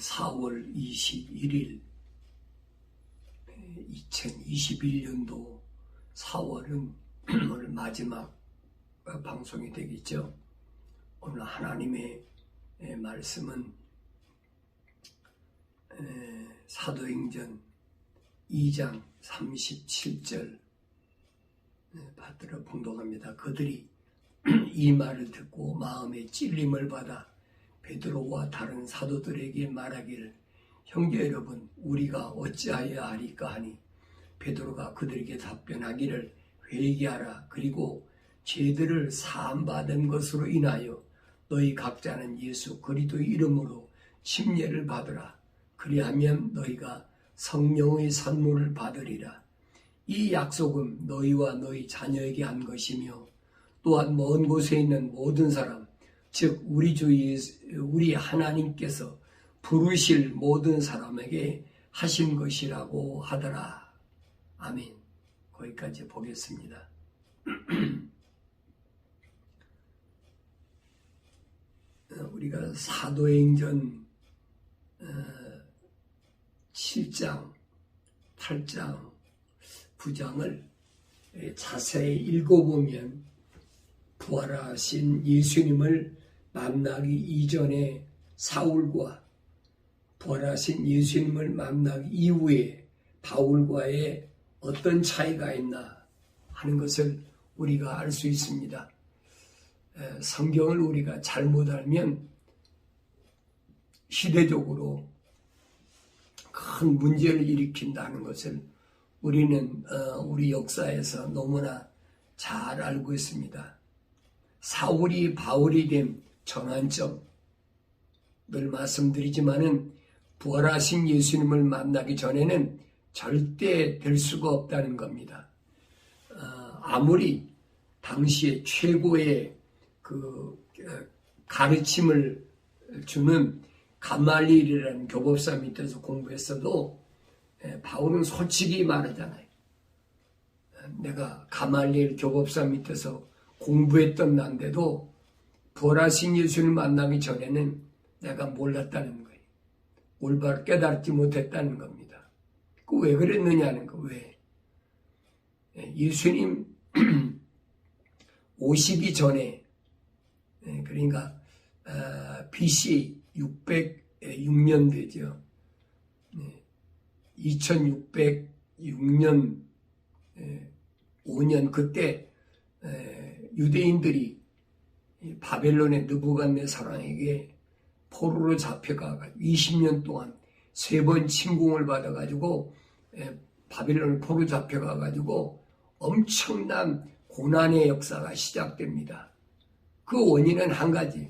4월 21일 2021년도 4월은 오늘 마지막 방송이 되겠죠. 오늘 하나님의 말씀은 사도행전 2장 37절 받들어 봉독합니다. 그들이 이 말을 듣고 마음에 찔림을 받아 베드로와 다른 사도들에게 말하기를, 형제 여러분, 우리가 어찌하여야 하리까 하니, 베드로가 그들에게 답변하기를, 회개하라. 그리고 죄들을 사함받은 것으로 인하여 너희 각자는 예수 그리스도의 이름으로 침례를 받으라. 그리하면 너희가 성령의 선물을 받으리라. 이 약속은 너희와 너희 자녀에게 한 것이며, 또한 먼 곳에 있는 모든 사람, 즉 우리 하나님께서 부르실 모든 사람에게 하신 것이라고 하더라. 아멘. 거기까지 보겠습니다. 우리가 사도행전 7장, 8장, 9장을 자세히 읽어보면 부활하신 예수님을 만나기 이전에 사울과 부활하신 예수님을 만나기 이후에 바울과의 어떤 차이가 있나 하는 것을 우리가 알 수 있습니다. 성경을 우리가 잘못 알면 시대적으로 큰 문제를 일으킨다는 것을 우리는 우리 역사에서 너무나 잘 알고 있습니다. 사울이 바울이 된 전환점, 늘 말씀드리지만은 부활하신 예수님을 만나기 전에는 절대 될 수가 없다는 겁니다. 아무리 당시에 최고의 그 가르침을 주는 가말리엘이라는 교법사 밑에서 공부했어도 바울은 솔직히 말하잖아요. 내가 가말리엘 교법사 밑에서 공부했던 난데도 부활하신 예수를 만나기 전에는 내가 몰랐다는 거예요. 올바로 깨닫지 못했다는 겁니다. 그 왜 그랬느냐는 거. 왜? 예수님 오시기 전에, 그러니까 BC 606년 되죠. 2606년 5년 그때 유대인들이 바벨론의 느부갓네살에게 포로로 잡혀가가지고 20년 동안 3번 침공을 받아가지고 바벨론을 포로 잡혀가가지고 엄청난 고난의 역사가 시작됩니다. 그 원인은 한 가지,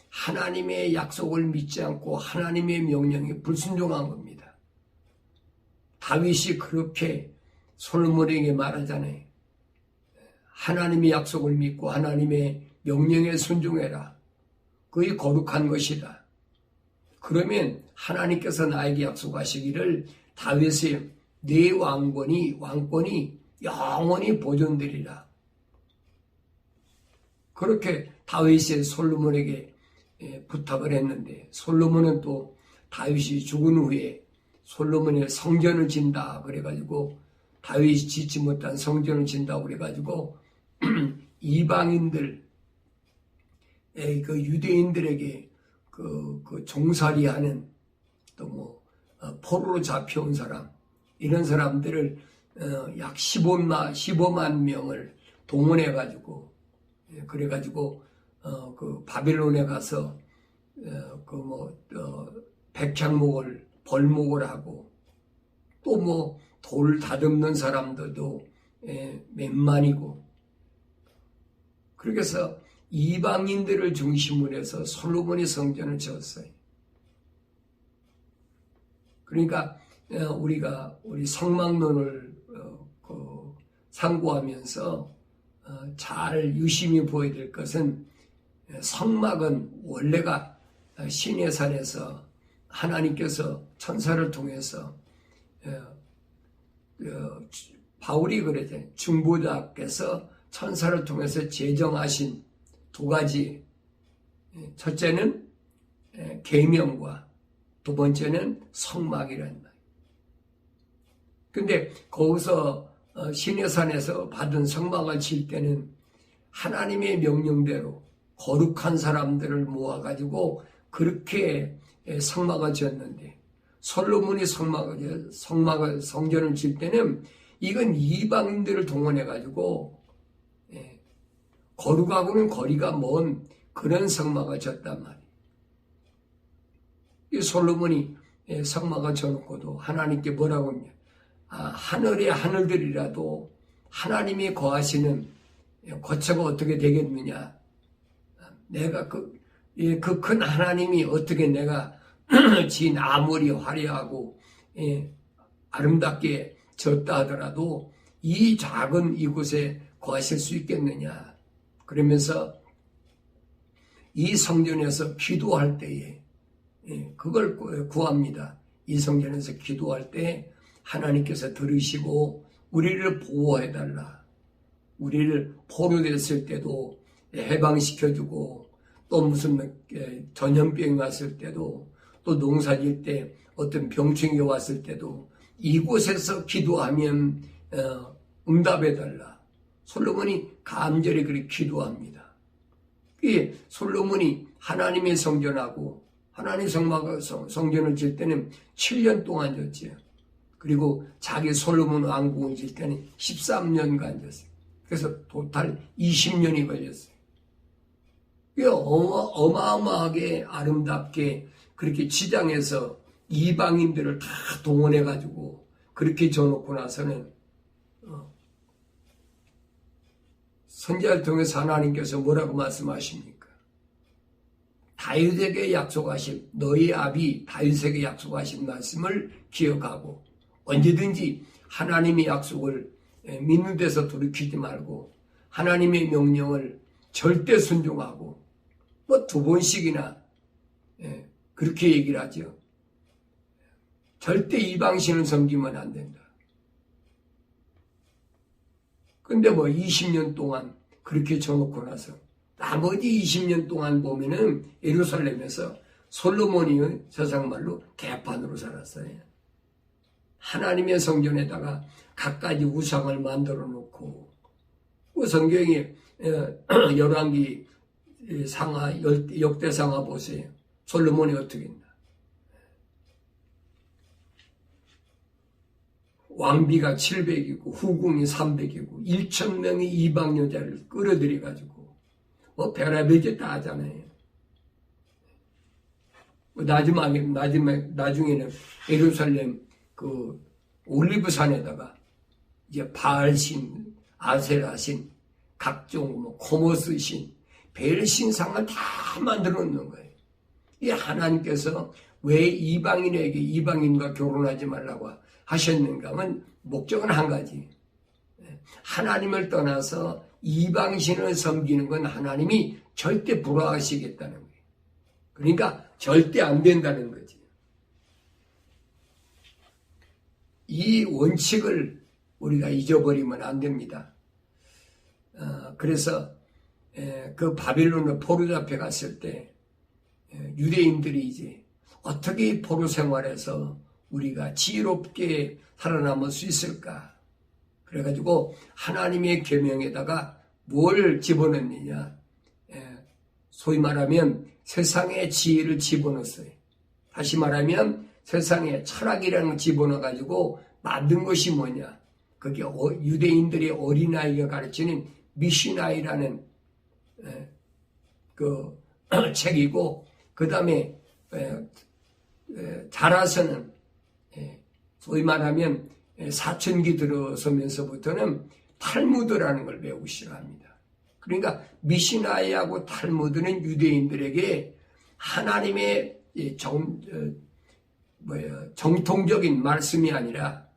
하나님의 약속을 믿지 않고 하나님의 명령에 불순종한 겁니다. 다윗이 그렇게 솔로몬에게 말하잖아요. 하나님의 약속을 믿고 하나님의 명령에 순종해라. 그게 거룩한 것이다. 그러면 하나님께서 나에게 약속하시기를 다윗의 내 왕권이 영원히 보존되리라. 그렇게 다윗이 솔로몬에게 부탁을 했는데, 솔로몬은 또 다윗이 죽은 후에 솔로몬의 성전을 짓다 그래가지고, 다윗이 짓지 못한 성전을 짓는다고 그래가지고 이방인들, 그 유대인들에게 그 종살이하는, 또 포로로 잡혀온 사람, 이런 사람들을 약 15만 명을 동원해가지고, 그래가지고 그 바벨론에 가서 백향목을 벌목을 하고, 또 돌 다듬는 사람들도 몇만이고, 그래서 이방인들을 중심으로 해서 솔로몬이 성전을 지었어요. 그러니까 우리 성막론을 상고하면서 잘 유심히 보아야 될 것은, 성막은 원래가 신의 산에서 하나님께서 천사를 통해서 바울이 그러잖아요. 중보자께서 천사를 통해서 제정하신 두 가지, 첫째는 계명과 두 번째는 성막이라는 말. 근데 거기서 시내산에서 받은 성막을 칠 때는 하나님의 명령대로 거룩한 사람들을 모아가지고 그렇게 성막을 지었는데, 솔로몬이 성전을 칠 때는 이건 이방인들을 동원해가지고 거룩하고는 거리가 먼 그런 성막을 지었단 말이에요. 이 솔로몬이 성막을 지어놓고도 하나님께 뭐라고 하냐? 하늘의 하늘들이라도 하나님이 거하시는 거처가 어떻게 되겠느냐? 내가 그 큰 하나님이 어떻게 내가 지은 아무리 화려하고 아름답게 지었다 하더라도 이 작은 이곳에 거하실 수 있겠느냐? 그러면서 이 성전에서 기도할 때에 그걸 구합니다. 이 성전에서 기도할 때 하나님께서 들으시고 우리를 보호해달라. 우리를 포로됐을 때도 해방시켜주고, 또 무슨 전염병이 왔을 때도, 또 농사질 때 어떤 병충이 왔을 때도 이곳에서 기도하면 응답해달라. 솔로몬이 간절히 그렇게 기도합니다. 솔로몬이 하나님의 성전하고 하나님 성전을 질 때는 7년 동안 졌지요. 그리고 자기 솔로몬 왕궁을 질 때는 13년간 졌어요. 그래서 토탈 20년이 걸렸어요. 어마어마하게 아름답게 그렇게 지장해서 이방인들을 다 동원해가지고 그렇게 져놓고 나서는 선지자를 통해서 하나님께서 뭐라고 말씀하십니까? 다윗에게 약속하신, 너희 아비 다윗에게 약속하신 말씀을 기억하고 언제든지 하나님의 약속을 믿는 데서 돌이키지 말고 하나님의 명령을 절대 순종하고, 뭐 2번씩이나 그렇게 얘기를 하죠. 절대 이방신을 섬기면 안 된다. 근데 뭐 20년 동안 그렇게 쳐놓고 나서 나머지 20년 동안 보면은 예루살렘에서 솔로몬이 세상말로 개판으로 살았어요. 하나님의 성전에다가 갖가지 우상을 만들어 놓고, 그 성경에 열왕기 상하, 역대 상하 보세요. 솔로몬이 어떻게 했나? 왕비가 700이고 후궁이 300이고 1,000명의 이방 여자를 끌어들여가지고 뭐 별의별 다 하잖아요. 나중에는 예루살렘 그 올리브산에다가 이제 바알신, 아세라신, 각종 뭐 코모스신, 벨신상을 다 만들어 놓는 거예요. 이 하나님께서 왜 이방인과 결혼하지 말라고 하셨는가 하면 목적은 한 가지. 하나님을 떠나서 이방신을 섬기는 건 하나님이 절대 불허하시겠다는 거예요. 그러니까 절대 안 된다는 거지. 이 원칙을 우리가 잊어버리면 안 됩니다. 그래서 그 바빌론으로 포로 잡혀갔을 때 유대인들이 이제 어떻게 포로 생활에서 우리가 지혜롭게 살아남을 수 있을까? 그래가지고 하나님의 계명에다가 뭘 집어넣느냐? 소위 말하면 세상의 지혜를 집어넣었어요. 다시 말하면 세상에 철학이라는 걸 집어넣어가지고 만든 것이 뭐냐? 그게 유대인들의 어린아이가 가르치는 미시나이라는 그 책이고, 그 다음에 자라서는 소위 말하면 사춘기 들어서면서부터는 탈무드라는 걸 배우기 시작합니다. 그러니까 미시나이하고 탈무드는 유대인들에게 하나님의 정통적인 말씀이 아니라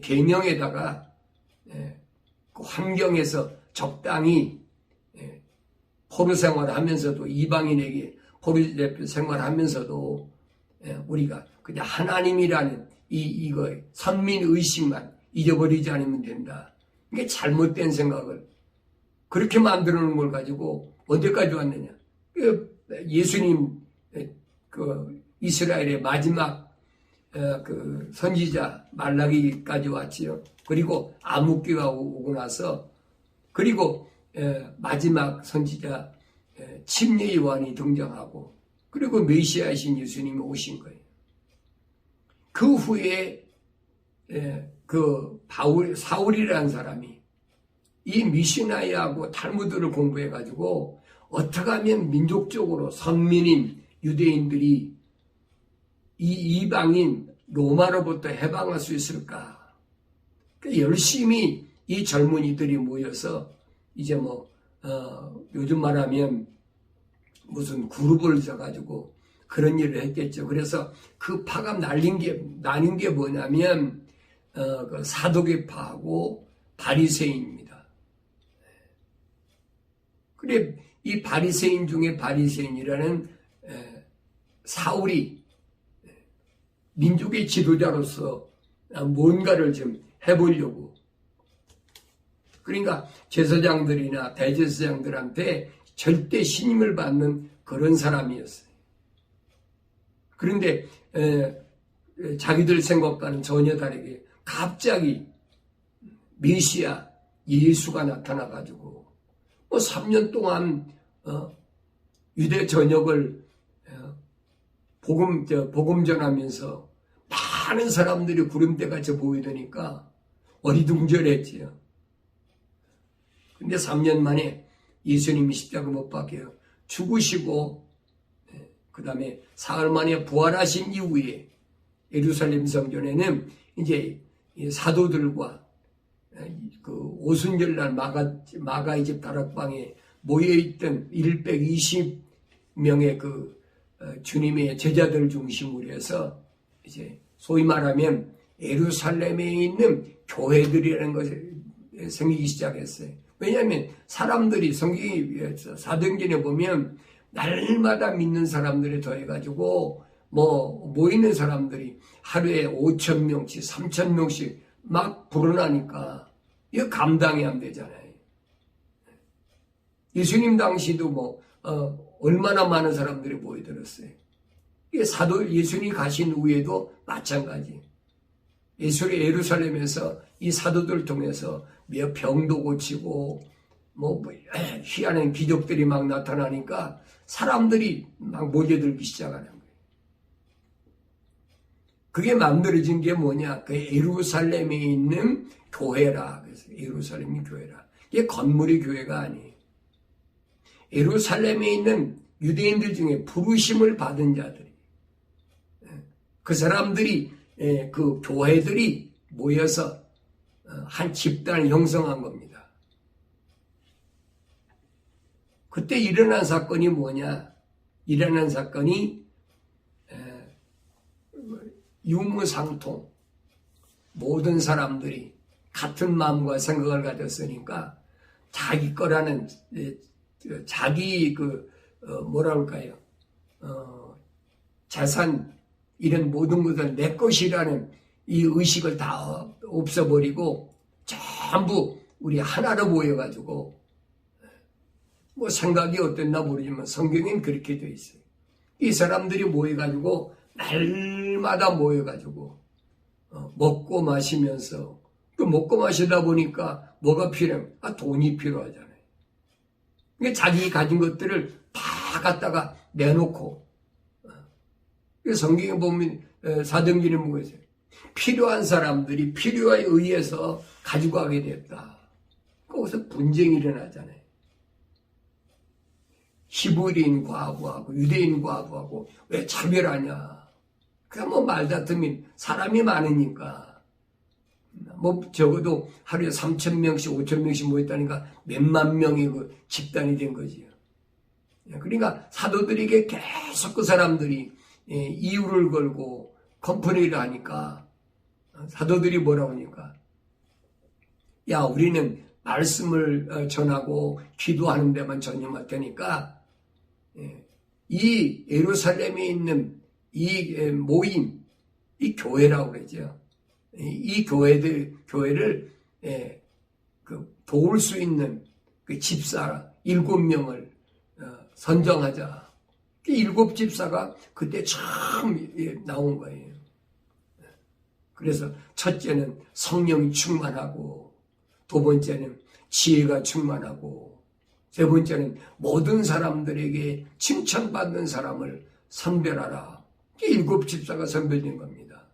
계명에다가 그 환경에서 적당히 포로 생활을 하면서도, 이방인에게 포로 생활하면서도 우리가 그냥 하나님이라는 이거 선민의식만 잊어버리지 않으면 된다. 이게 잘못된 생각을 그렇게 만들어 놓은 걸 가지고 언제까지 왔느냐. 예수님 이스라엘의 마지막 그 선지자 말라기까지 왔지요. 그리고 암흑기가 오고 나서 그리고 마지막 선지자 침례 요한이 등장하고 그리고 메시아이신 예수님이 오신 거예요. 그 후에 그 사울이라는 사람이 이 미시나이하고 탈무드를 공부해가지고 어떻게 하면 민족적으로 선민인 유대인들이 이 이방인 로마로부터 해방할 수 있을까? 열심히 이 젊은이들이 모여서 이제 요즘 말하면 무슨 그룹을 져가지고 그런 일을 했겠죠. 그래서 그 파가 나뉜 게 뭐냐면 그 사도계파하고 바리새인입니다. 그래 이 바리새인 중에 바리새인이라는 사울이 민족의 지도자로서 뭔가를 좀 해보려고 그러니까 제사장들이나 대제사장들한테 절대 신임을 받는 그런 사람이었어요. 그런데 자기들 생각과는 전혀 다르게 갑자기 메시아 예수가 나타나가지고 3년 동안 유대 전역을 복음 전하면서 많은 사람들이 구름대같이 모이더니까 어리둥절했지요. 근데 3년 만에 예수님이 십자가 못 박혀 죽으시고 그 다음에 사흘 만에 부활하신 이후에 예루살렘 성전에는 이제 사도들과 그 오순절날 마가의 집 다락방에 모여있던 120명의 그 주님의 제자들 중심으로 해서 이제 소위 말하면 예루살렘에 있는 교회들이라는 것이 생기기 시작했어요. 왜냐하면 사람들이 사도행전에 보면 날마다 믿는 사람들이 더해가지고 모이는 사람들이 하루에 5,000명씩 3,000명씩 막 불어나니까 이거 감당이 안 되잖아요. 예수님 당시도 얼마나 많은 사람들이 모여들었어요. 이게 예수님이 가신 후에도 마찬가지. 예루살렘에서 이 사도들 통해서 몇 병도 고치고 희한한 기적들이 막 나타나니까 사람들이 막 몰려들기 시작하는 거예요. 그게 만들어진 게 뭐냐? 그 예루살렘에 있는 교회라. 그래서 예루살렘이 교회라. 이게 건물이 교회가 아니에요. 예루살렘에 있는 유대인들 중에 부르심을 받은 자들이 그 사람들이 그 교회들이 모여서 한 집단을 형성한 겁니다. 그때 일어난 사건이 뭐냐? 일어난 사건이 유무상통 모든 사람들이 같은 마음과 생각을 가졌으니까 자기 거라는 자기 뭐랄까요? 재산 이런 모든 것은 내 것이라는 이 의식을 다 없애버리고 전부 우리 하나로 모여가지고 생각이 어땠나 모르지만 성경엔 그렇게 되어 있어요. 이 사람들이 모여가지고 날마다 모여가지고 먹고 마시면서 먹고 마시다 보니까 뭐가 필요해? 돈이 필요하잖아요. 그러니까 자기 가진 것들을 다 갖다가 내놓고 성경에 보면 사도행전에 뭐가 있어요? 필요한 사람들이 필요에 의해서 가지고 가게 됐다. 거기서 분쟁이 일어나잖아요. 히브리인과하고 하고 유대인과하고 하고 왜 차별하냐? 그냥 말다툼이 사람이 많으니까 적어도 하루에 3,000명씩 5,000명씩 모였다니까 몇만 명의 그 집단이 된 거지요. 그러니까 사도들에게 계속 그 사람들이 이유를 걸고 컴플레인을 하니까 사도들이 뭐라고 하니까 야 우리는 말씀을 전하고 기도하는 데만 전념할 테니까 이 예루살렘에 있는 이 모임 이 교회라고 그러죠. 이 교회를 도울 수 있는 그 집사 7명을 선정하자. 일곱 집사가 그때 처음 나온 거예요. 그래서 첫째는 성령이 충만하고, 두 번째는 지혜가 충만하고, 세 번째는 모든 사람들에게 칭찬받는 사람을 선별하라. 일곱 집사가 선별된 겁니다.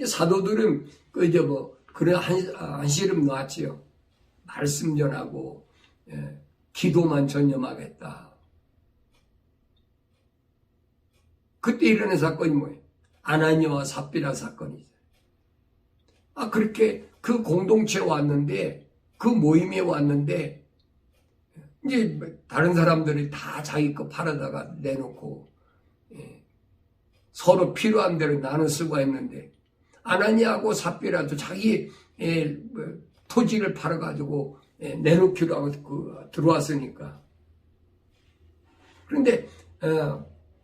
사도들은 그래 한시름 놨지요. 말씀 전하고, 기도만 전념하겠다. 그때 일어난 사건이 뭐예요? 아나니아와 삽비라 사건이죠. 그렇게 그 공동체에 왔는데, 그 모임에 왔는데, 이제 다른 사람들이 다 자기 거 팔아다가 내놓고, 서로 필요한 대로 나눠 쓰고 했는데, 아나니아하고 삽비라도 자기 토지를 팔아가지고 내놓기로 하고 들어왔으니까. 그런데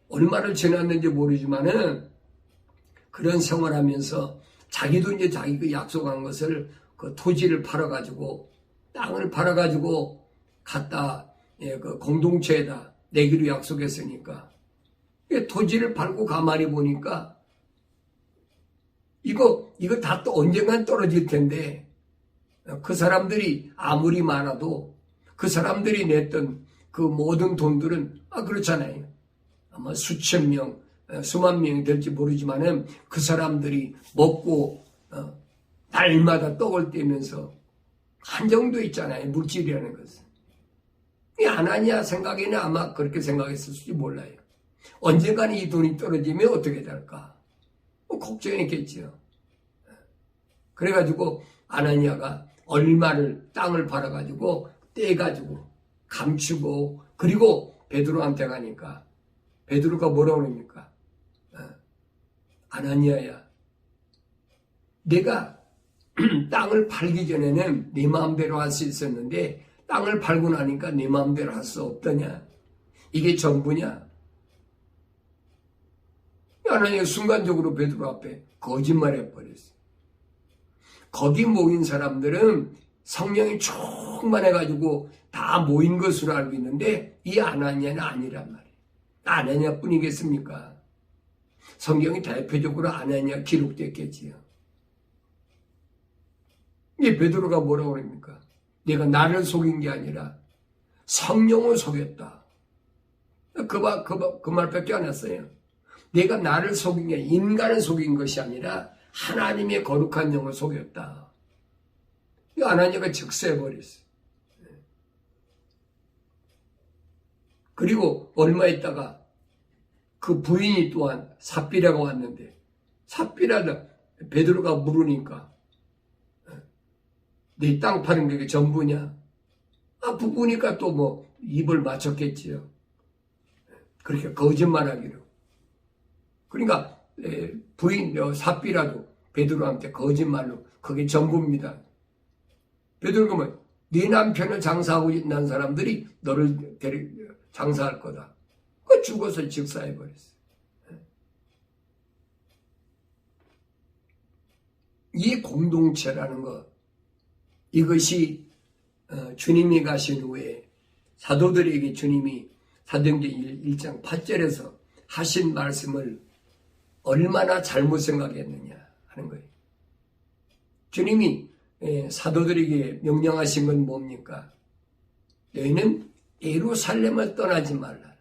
얼마를 지났는지 모르지만은 그런 생활하면서 자기도 이제 자기 그 약속한 것을 그 토지를 팔아가지고 땅을 팔아가지고 갖다 그 공동체에다 내기로 약속했으니까 토지를 팔고 가만히 보니까 이거 다 또 언젠간 떨어질 텐데 그 사람들이 아무리 많아도 그 사람들이 냈던 그 모든 돈들은 그렇잖아요. 아마 수천 명, 수만 명이 될지 모르지만은 그 사람들이 먹고 날마다 떡을 떼면서 한정도 있잖아요. 물질이라는 것은. 이 아나니아 생각에는 아마 그렇게 생각했을지 몰라요. 언젠가는 이 돈이 떨어지면 어떻게 될까? 걱정했겠지요. 그래가지고 아나니아가 얼마를 땅을 팔아가지고 떼가지고 감추고 그리고 베드로한테 가니까 베드로가 뭐라고 그럽니까? 아나니아야, 내가 땅을 팔기 전에는 네 마음대로 할 수 있었는데 땅을 팔고 나니까 네 마음대로 할 수 없더냐? 이게 전부냐? 아나니아가 순간적으로 베드로 앞에 거짓말해버렸어요. 거기 모인 사람들은 성령이 충만해가지고 다 모인 것으로 알고 있는데 이 아나니아는 아니란 말이에요. 아나니아 뿐이겠습니까? 성경이 대표적으로 아나니아 기록됐겠지요. 이 베드로가 뭐라고 그럽니까? 내가 나를 속인 게 아니라 성령을 속였다. 그 말밖에 안 했어요. 내가 나를 속인 게 인간을 속인 것이 아니라 하나님의 거룩한 영을 속였다. 이 아나니아가 즉사해버렸어요. 그리고 얼마 있다가 그 부인이 또한 삽비라가 왔는데 삽비라다 베드로가 물으니까 네 땅 파는 게 전부냐? 부부니까 또 뭐 입을 맞췄겠지요. 그렇게 거짓말하기로. 그러니까 부인 삽비라도 베드로한테 거짓말로 그게 전부입니다. 베드로가 뭐 네 남편을 장사하고 있는 사람들이 너를 장사할 거다. 그 죽어서 즉사해버렸어요. 이 공동체라는 것, 이것이 주님이 가신 후에 사도들에게 주님이 사도행전 1장 8절에서 하신 말씀을 얼마나 잘못 생각했느냐 하는 거예요. 주님이 사도들에게 명령하신 건 뭡니까? 너희는 예루살렘을 떠나지 말라.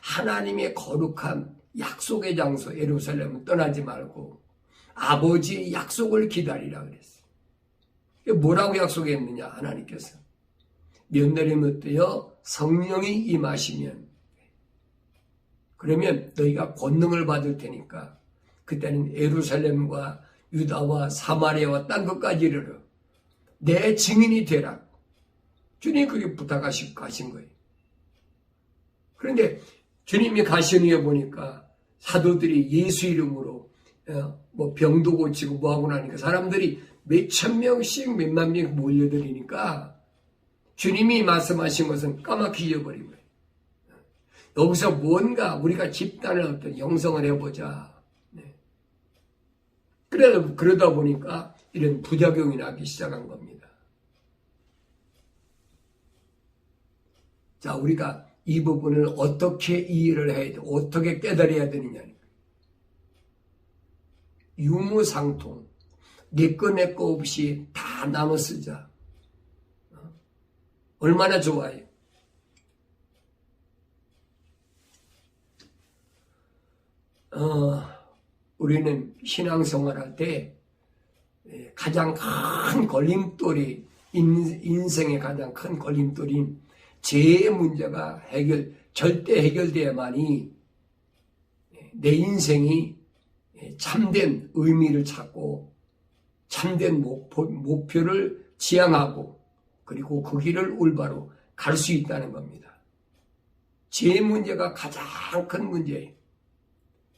하나님의 거룩한 약속의 장소 예루살렘을 떠나지 말고 아버지의 약속을 기다리라 그랬어요. 뭐라고 약속했느냐 하나님께서. 몇 날이면 어때요? 성령이 임하시면 그러면 너희가 권능을 받을 테니까 그때는 예루살렘과 유다와 사마리아와 딴 것까지 이르러 내 증인이 되라. 주님이 그렇게 부탁하신 거예요. 그런데 주님이 가신 후에 보니까 사도들이 예수 이름으로 뭐 병도 고치고 뭐하고 나니까 사람들이 몇천 명씩 몇만 명 몰려들으니까 주님이 말씀하신 것은 까맣게 잊어버린 거예요. 여기서 뭔가 우리가 집단을 어떤 형성을 해보자. 그러다 보니까 이런 부작용이 나기 시작한 겁니다. 자, 우리가 이 부분을 어떻게 이해를 해야 돼? 어떻게 깨달아야 되느냐. 유무상통. 내 거 없이 다 나눠 쓰자. 얼마나 좋아요. 우리는 신앙생활 할 때 가장 큰 걸림돌이, 인생의 가장 큰 걸림돌인 죄의 문제가 절대 해결돼야만이 내 인생이 참된 의미를 찾고 참된 목표를 지향하고 그리고 그 길을 올바로 갈 수 있다는 겁니다. 죄의 문제가 가장 큰 문제예요.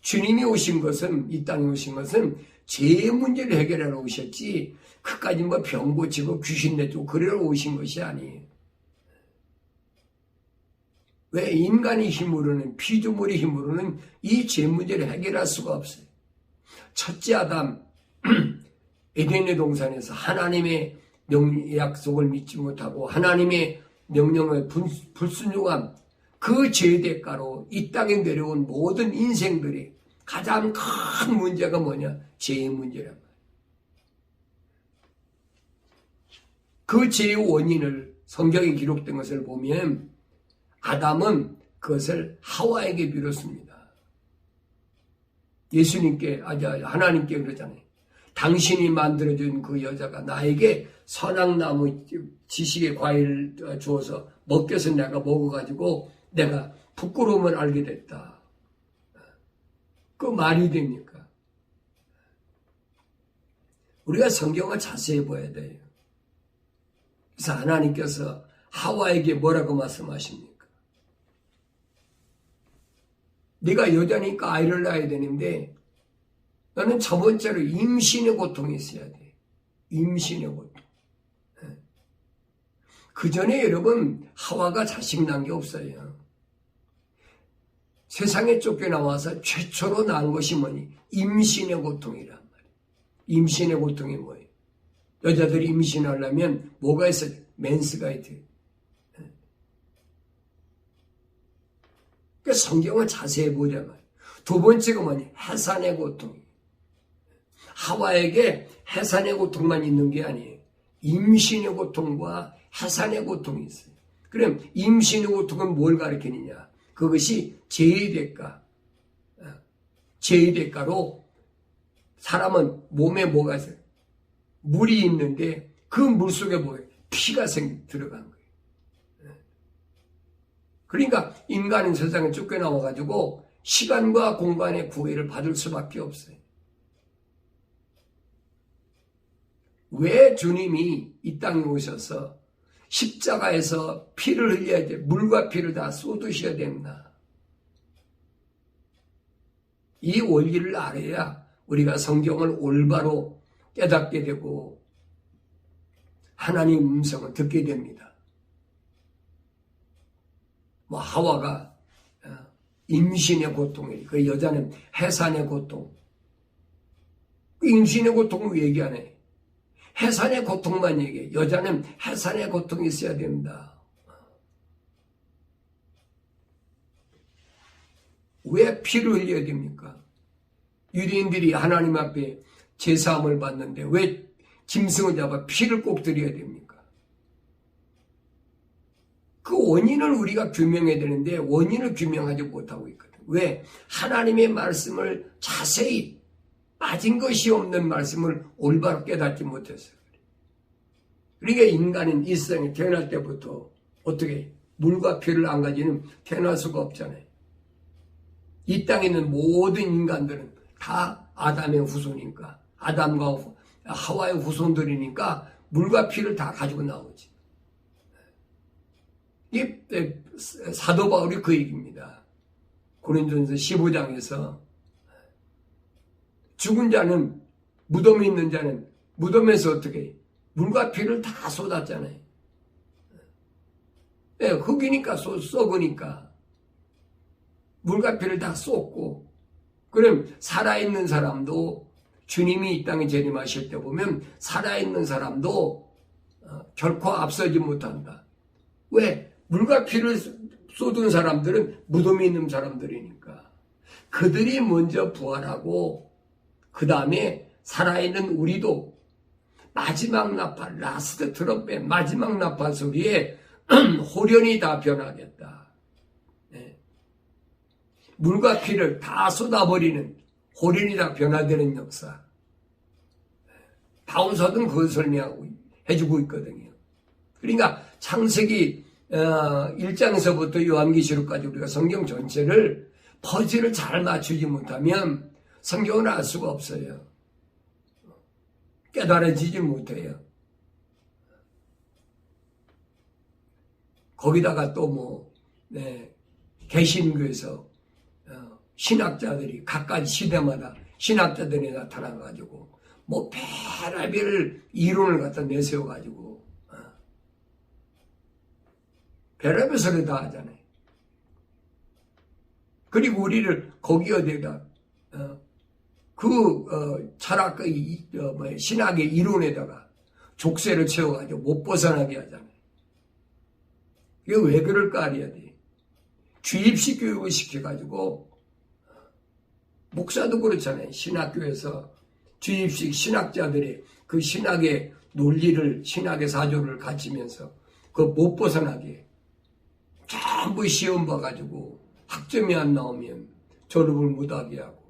주님이 오신 것은, 이 땅에 오신 것은 죄의 문제를 해결하러 오셨지 그까지 뭐 병 고치고 귀신 내쫓고 그러러 오신 것이 아니에요. 왜? 인간의 힘으로는, 피조물의 힘으로는 이 죄 문제를 해결할 수가 없어요. 첫째 아담 에덴의 동산에서 하나님의 약속을 믿지 못하고 하나님의 명령을 불순종한 그 죄의 대가로 이 땅에 내려온 모든 인생들이 가장 큰 문제가 뭐냐? 죄의 문제란 말이에요. 그 죄의 원인을 성경에 기록된 것을 보면 아담은 그것을 하와에게 빌었습니다. 예수님께, 하나님께 그러잖아요. 당신이 만들어준 그 여자가 나에게 선악나무 지식의 과일을 주어서 먹여서 내가 먹어가지고 내가 부끄러움을 알게 됐다. 그 말이 됩니까? 우리가 성경을 자세히 봐야 돼요. 그래서 하나님께서 하와에게 뭐라고 말씀하십니까? 네가 여자니까 아이를 낳아야 되는데 너는 첫 번째로 임신의 고통이 있어야 돼. 임신의 고통. 그 전에 여러분 하와가 자식 낳은 게 없어요. 세상에 쫓겨나와서 최초로 낳은 것이 뭐니? 임신의 고통이란 말이에요. 임신의 고통이 뭐예요? 여자들이 임신하려면 뭐가 있어요? 멘스가 있대요. 그러니까 성경을 자세히 보자 말이에요. 두 번째가 뭐니? 해산의 고통. 하와에게 해산의 고통만 있는 게 아니에요. 임신의 고통과 해산의 고통이 있어요. 그럼 임신의 고통은 뭘 가리키느냐? 그것이 죄의 대가. 죄의 대가로 사람은 몸에 뭐가 있어요? 물이 있는데 그 물 속에 뭐예요? 피가 들어간 거예요. 그러니까 인간은 세상에 쫓겨나와가지고 시간과 공간의 구애를 받을 수밖에 없어요. 왜 주님이 이 땅에 오셔서 십자가에서 피를 흘려야 돼? 물과 피를 다 쏟으셔야 된다. 이 원리를 알아야 우리가 성경을 올바로 깨닫게 되고 하나님 음성을 듣게 됩니다. 하와가 임신의 고통이에요. 그 여자는 해산의 고통. 임신의 고통을 얘기 안 해. 해산의 고통만 얘기해. 여자는 해산의 고통이 있어야 된다. 왜 피를 흘려야 됩니까? 유대인들이 하나님 앞에 제사함을 받는데 왜 짐승을 잡아 피를 꼭 드려야 됩니까? 그 원인을 우리가 규명해야 되는데 원인을 규명하지 못하고 있거든. 왜? 하나님의 말씀을 자세히 빠진 것이 없는 말씀을 올바로 깨닫지 못했어요. 그러니까 인간은 이 세상에 태어날 때부터 어떻게 물과 피를 안 가지는 태어날 수가 없잖아요. 이 땅에 있는 모든 인간들은 다 아담의 후손이니까, 아담과 하와의 후손들이니까 물과 피를 다 가지고 나오지. 이 사도 바울이 그 얘기입니다. 고린도전서 15장에서 죽은 자는, 무덤에 있는 자는 무덤에서 어떻게 물과 피를 다 쏟았잖아요. 흙이니까 썩으니까 물과 피를 다 쏟고, 그럼 살아있는 사람도 주님이 이 땅에 재림하실 때 보면 살아있는 사람도 결코 앞서지 못한다. 왜? 물과 피를 쏟은 사람들은 무덤에 있는 사람들이니까 그들이 먼저 부활하고 그 다음에 살아있는 우리도 마지막 나팔, 라스트 트럼펫 마지막 나팔 소리에 홀연히 다 변하겠다. 네. 물과 피를 다 쏟아버리는 홀연히 다 변화되는 역사. 바울서는 그걸 설명하고 해주고 있거든요. 그러니까 창세기 1장에서부터 요한계시록까지 우리가 성경 전체를 퍼즐을 잘 맞추지 못하면 성경을 알 수가 없어요. 깨달아지지 못해요. 거기다가 또 개신교에서 신학자들이 각가지 시대마다 신학자들이 나타나가지고 별의별 이론을 갖다 내세워가지고 별의별 소리 다 하잖아요. 그리고 우리를 거기 어디가 철학 신학의 이론에다가 족쇄를 채워가지고 못 벗어나게 하잖아요. 이게 왜 그럴까 알아야 돼. 주입식 교육을 시켜가지고 목사도 그렇잖아요. 신학교에서 주입식 신학자들이 그 신학의 논리를 신학의 사조를 가지면서 그거 못 벗어나게 전부 시험 봐가지고 학점이 안 나오면 졸업을 못하게 하고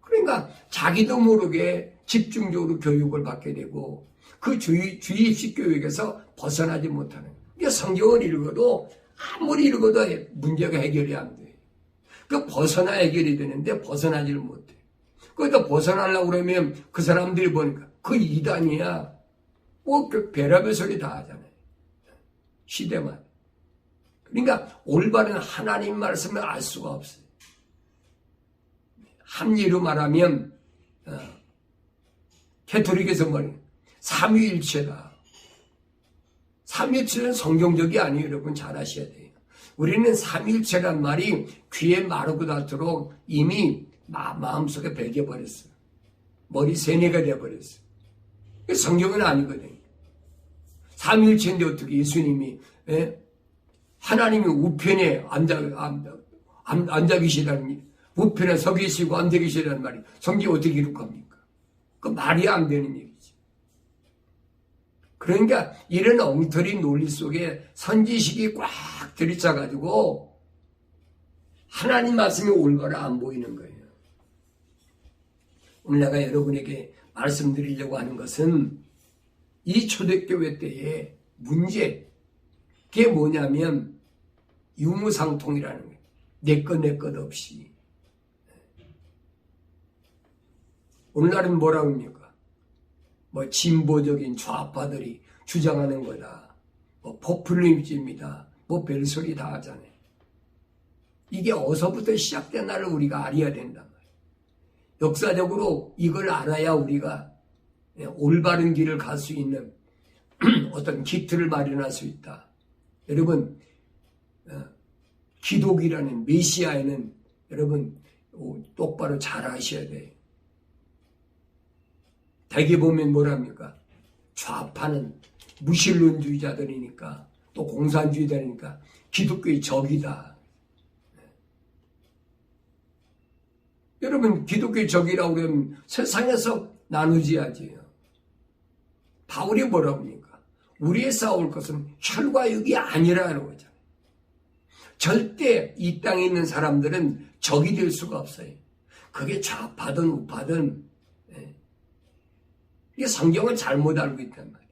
그러니까 자기도 모르게 집중적으로 교육을 받게 되고 그 주입식 교육에서 벗어나지 못하는 그러니까 성경을 읽어도 아무리 읽어도 문제가 해결이 안 돼. 그 벗어나 해결이 되는데 벗어나지를 못해. 거기다 벗어나려고 그러면 그 사람들이 보니까 그 이단이야. 그 별의별 소리 다 하잖아요. 시대만. 그러니까 올바른 하나님 말씀을 알 수가 없어요. 합리로 말하면 캐톨릭에서 말해요. 삼위일체다. 삼위일체는 성경적이 아니에요. 여러분 잘 아셔야 돼요. 우리는 삼위일체란 말이 귀에 마르고 닳도록 이미 마음속에 배겨버렸어요. 머리 세뇌가 되어버렸어요. 성경은 아니거든요. 삼위일체인데 어떻게 예수님이 하나님이 우편에 앉아 계시다는 우편에 서 계시고 앉아 계시다는 말이 성경이 어떻게 기록합니까? 그 말이 안 되는 얘기지. 그러니까 이런 엉터리 논리 속에 선지식이 꽉 들이차가지고 하나님 말씀이 올바라 안 보이는 거예요. 오늘 내가 여러분에게 말씀드리려고 하는 것은 이 초대교회 때의 문제, 그게 뭐냐면 유무상통이라는 거예요. 내 것 없이. 오늘날은 뭐라고 합니까? 진보적인 좌파들이 주장하는 거다. 포퓰리즘이다. 별소리 다 하잖아요. 이게 어디서부터 시작된 나를 우리가 알아야 된단 말이에요. 역사적으로 이걸 알아야 우리가 올바른 길을 갈 수 있는 어떤 기틀을 마련할 수 있다. 여러분, 기독이라는 메시아에는 여러분 똑바로 잘 아셔야 돼요. 대개 보면 뭐랍니까? 좌파는 무신론주의자들이니까 또 공산주의자니까 기독교의 적이다. 여러분 기독교의 적이라고 그러면 세상에서 나누지야지요. 바울이 뭐라고 합니까? 우리의 싸울 것은 혈과 육이 아니라는 거잖아요. 절대 이 땅에 있는 사람들은 적이 될 수가 없어요. 그게 좌파든 우파든 이게 성경을 잘못 알고 있단 말이에요.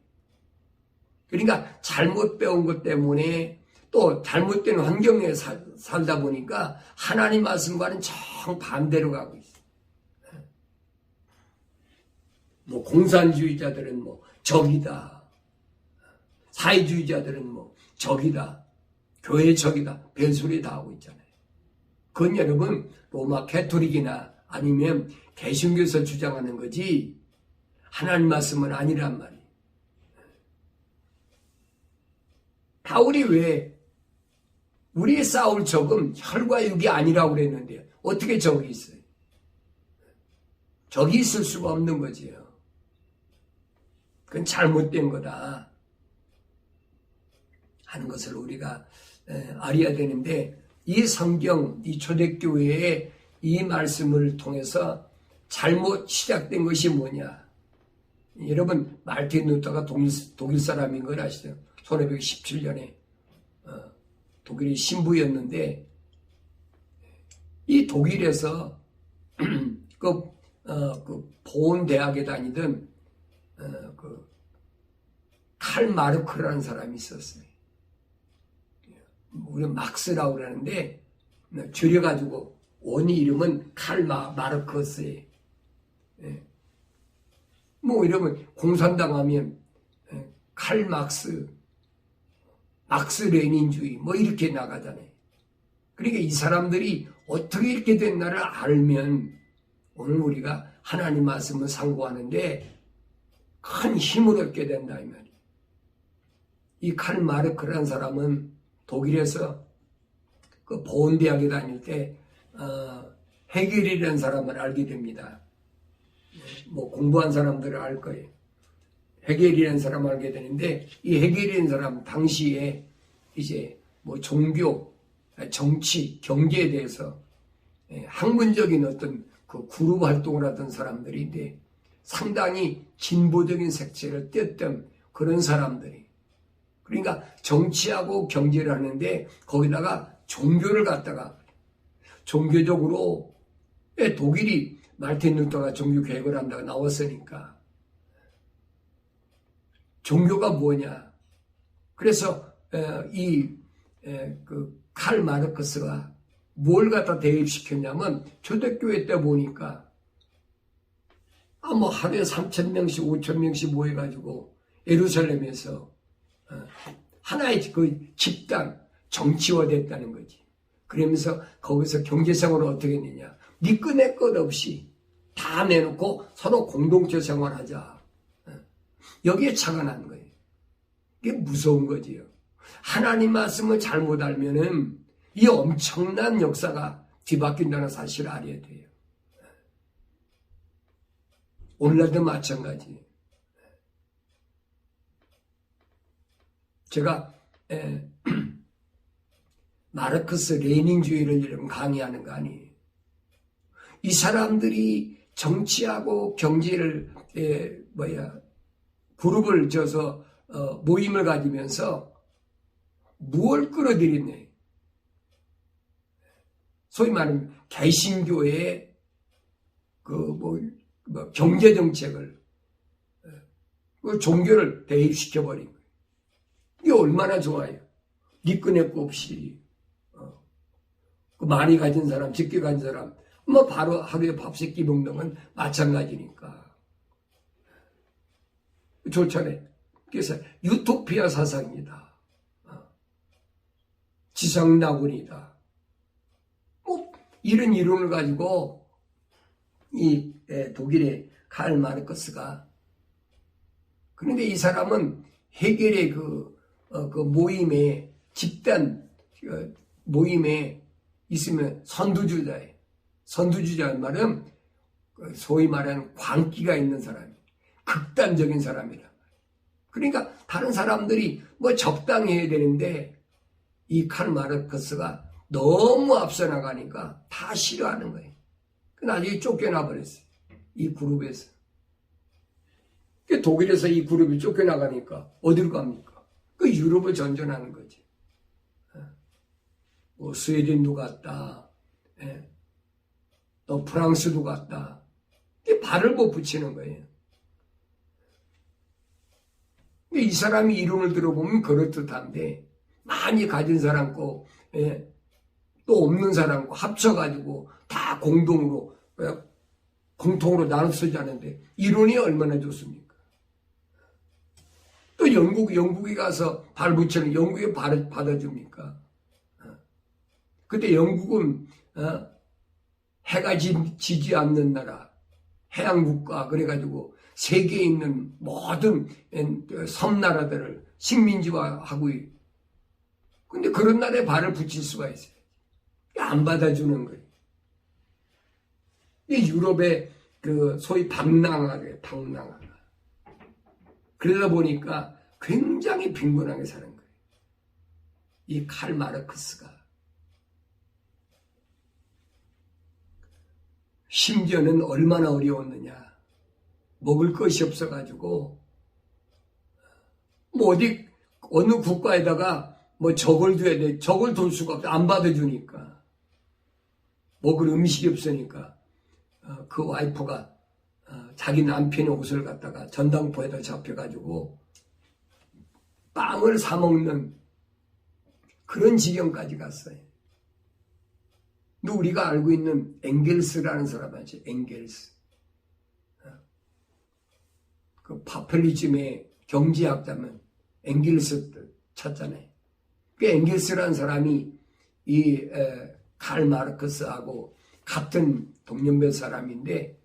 그러니까 잘못 배운 것 때문에 또 잘못된 환경에 살다 보니까 하나님 말씀과는 정반대로 가고 있어요. 공산주의자들은 적이다. 사회주의자들은 적이다. 교회 적이다. 별소리 다 하고 있잖아요. 그건 여러분 로마 캐톨릭이나 아니면 개신교에서 주장하는 거지 하나님 말씀은 아니란 말이에요. 바울이 왜 우리의 싸울 적은 혈과 육이 아니라고 그랬는데 어떻게 적이 있어요? 적이 있을 수가 없는 거지요. 그건 잘못된 거다 하는 것을 우리가 알아야 되는데, 이 성경, 이 초대교회의 이 말씀을 통해서 잘못 시작된 것이 뭐냐? 여러분, 마르틴 루터가 독일 사람인 걸 아시죠? 1517년에 독일의 신부였는데, 이 독일에서 그 보온 대학에 다니던 칼 마르크라는 사람이 있었어요. 우리는 막스라고 그러는데 줄여가지고 원이 이름은 칼 마르크스예요. 뭐 이러면 공산당 하면 칼 막스 레닌주의 뭐 이렇게 나가잖아요. 그러니까 이 사람들이 어떻게 이렇게 됐나를 알면 오늘 우리가 하나님 말씀을 상고하는데 큰 힘을 얻게 된다 이 말이에요. 이 칼 마르크라는 사람은 독일에서 그 보온대학에 다닐 때 헤겔이라는 사람을 알게 됩니다. 뭐 공부한 사람들을 알 거예요. 헤겔이라는 사람을 알게 되는데, 이 헤겔이라는 사람 당시에 이제 뭐 종교, 정치, 경제에 대해서 학문적인 어떤 그 그룹 활동을 하던 사람들인데 상당히 진보적인 색채를 띄었던 그런 사람들이, 그러니까 정치하고 경제를 하는데 거기다가 종교를 갖다가 종교적으로, 독일이 마르틴 루터가 종교 개혁을 한다고 나왔으니까 종교가 뭐냐. 그래서 그 칼 마르크스가 뭘 갖다 대입시켰냐면 초대교회 때 보니까 뭐 하루에 3,000명씩 5,000명씩 모여가지고 예루살렘에서 하나의 그 집단 정치화됐다는 거지. 그러면서 거기서 경제생활을 어떻게 했느냐. 네 것 내 것 없이 다 내놓고 서로 공동체 생활하자. 여기에 차가 난 거예요. 이게 무서운 거지요. 하나님 말씀을 잘못 알면은 이 엄청난 역사가 뒤바뀐다는 사실을 알아야 돼요. 오늘날도 마찬가지. 제가 마르크스 레닌주의를 이런 강의하는 거 아니에요. 이 사람들이 정치하고 경제를 그룹을 져서 모임을 가지면서 무엇을 끌어들이네. 소위 말하면 개신교의 경제 정책을 그 종교를 대입시켜 버린 거예요. 이게 얼마나 좋아요. 니 꺼내고 없이 많이 가진 사람, 적게 가진 사람, 뭐 바로 하루에 밥 세 끼 먹는 건 마찬가지니까 좋잖아요. 그래서 유토피아 사상이다. 지상낙원이다. 뭐 이런 이론을 가지고 이 독일의 칼 마르크스가, 그런데 이 사람은 헤겔의 그 모임에, 집단 모임에 있으면 선두주자예요. 선두주자는 말은 소위 말하는 광기가 있는 사람이에요. 극단적인 사람이라. 그러니까 다른 사람들이 뭐 적당히 해야 되는데 이 칼 마르크스가 너무 앞서 나가니까 다 싫어하는 거예요. 나중에 쫓겨나 버렸어요. 이 그룹에서. 독일에서 이 그룹이 쫓겨나가니까 어디로 갑니까? 그 유럽을 전전하는 거지. 뭐 스웨덴도 갔다. 또 프랑스도 갔다. 발을 못 붙이는 거예요. 이 사람이 이론을 들어보면 그럴듯한데 많이 가진 사람과 또 없는 사람과 합쳐가지고 다 공통으로 나눠 쓰자는데 이론이 얼마나 좋습니까? 또 영국에 가서 발 붙이는 영국에 발을 받아줍니까? 그때 영국은 해가 지지 않는 나라, 해양국가, 그래가지고 세계에 있는 모든 섬나라들을 식민지화하고, 근데 그런 나라에 발을 붙일 수가 있어요. 안 받아주는 거예요. 이 유럽의 소위 방랑하게. 그러다 보니까 굉장히 빈곤하게 사는 거예요. 이 칼 마르크스가 심지어는 얼마나 어려웠느냐. 먹을 것이 없어가지고 뭐 어느 국가에다가 뭐 적을 둬야 돼. 적을 둘 수가 없어. 안 받아주니까. 먹을 음식이 없으니까 그 와이프가 자기 남편의 옷을 갖다가 전당포에다 잡혀가지고 빵을 사 먹는 그런 지경까지 갔어요. 근데 우리가 알고 있는 엥겔스라는 사람 아시죠? 엥겔스. 그 파퓰리즘의 경제학자면 엥겔스 찾잖아요. 그 엥겔스라는 사람이 이 칼 마르크스하고 같은 동년배 사람인데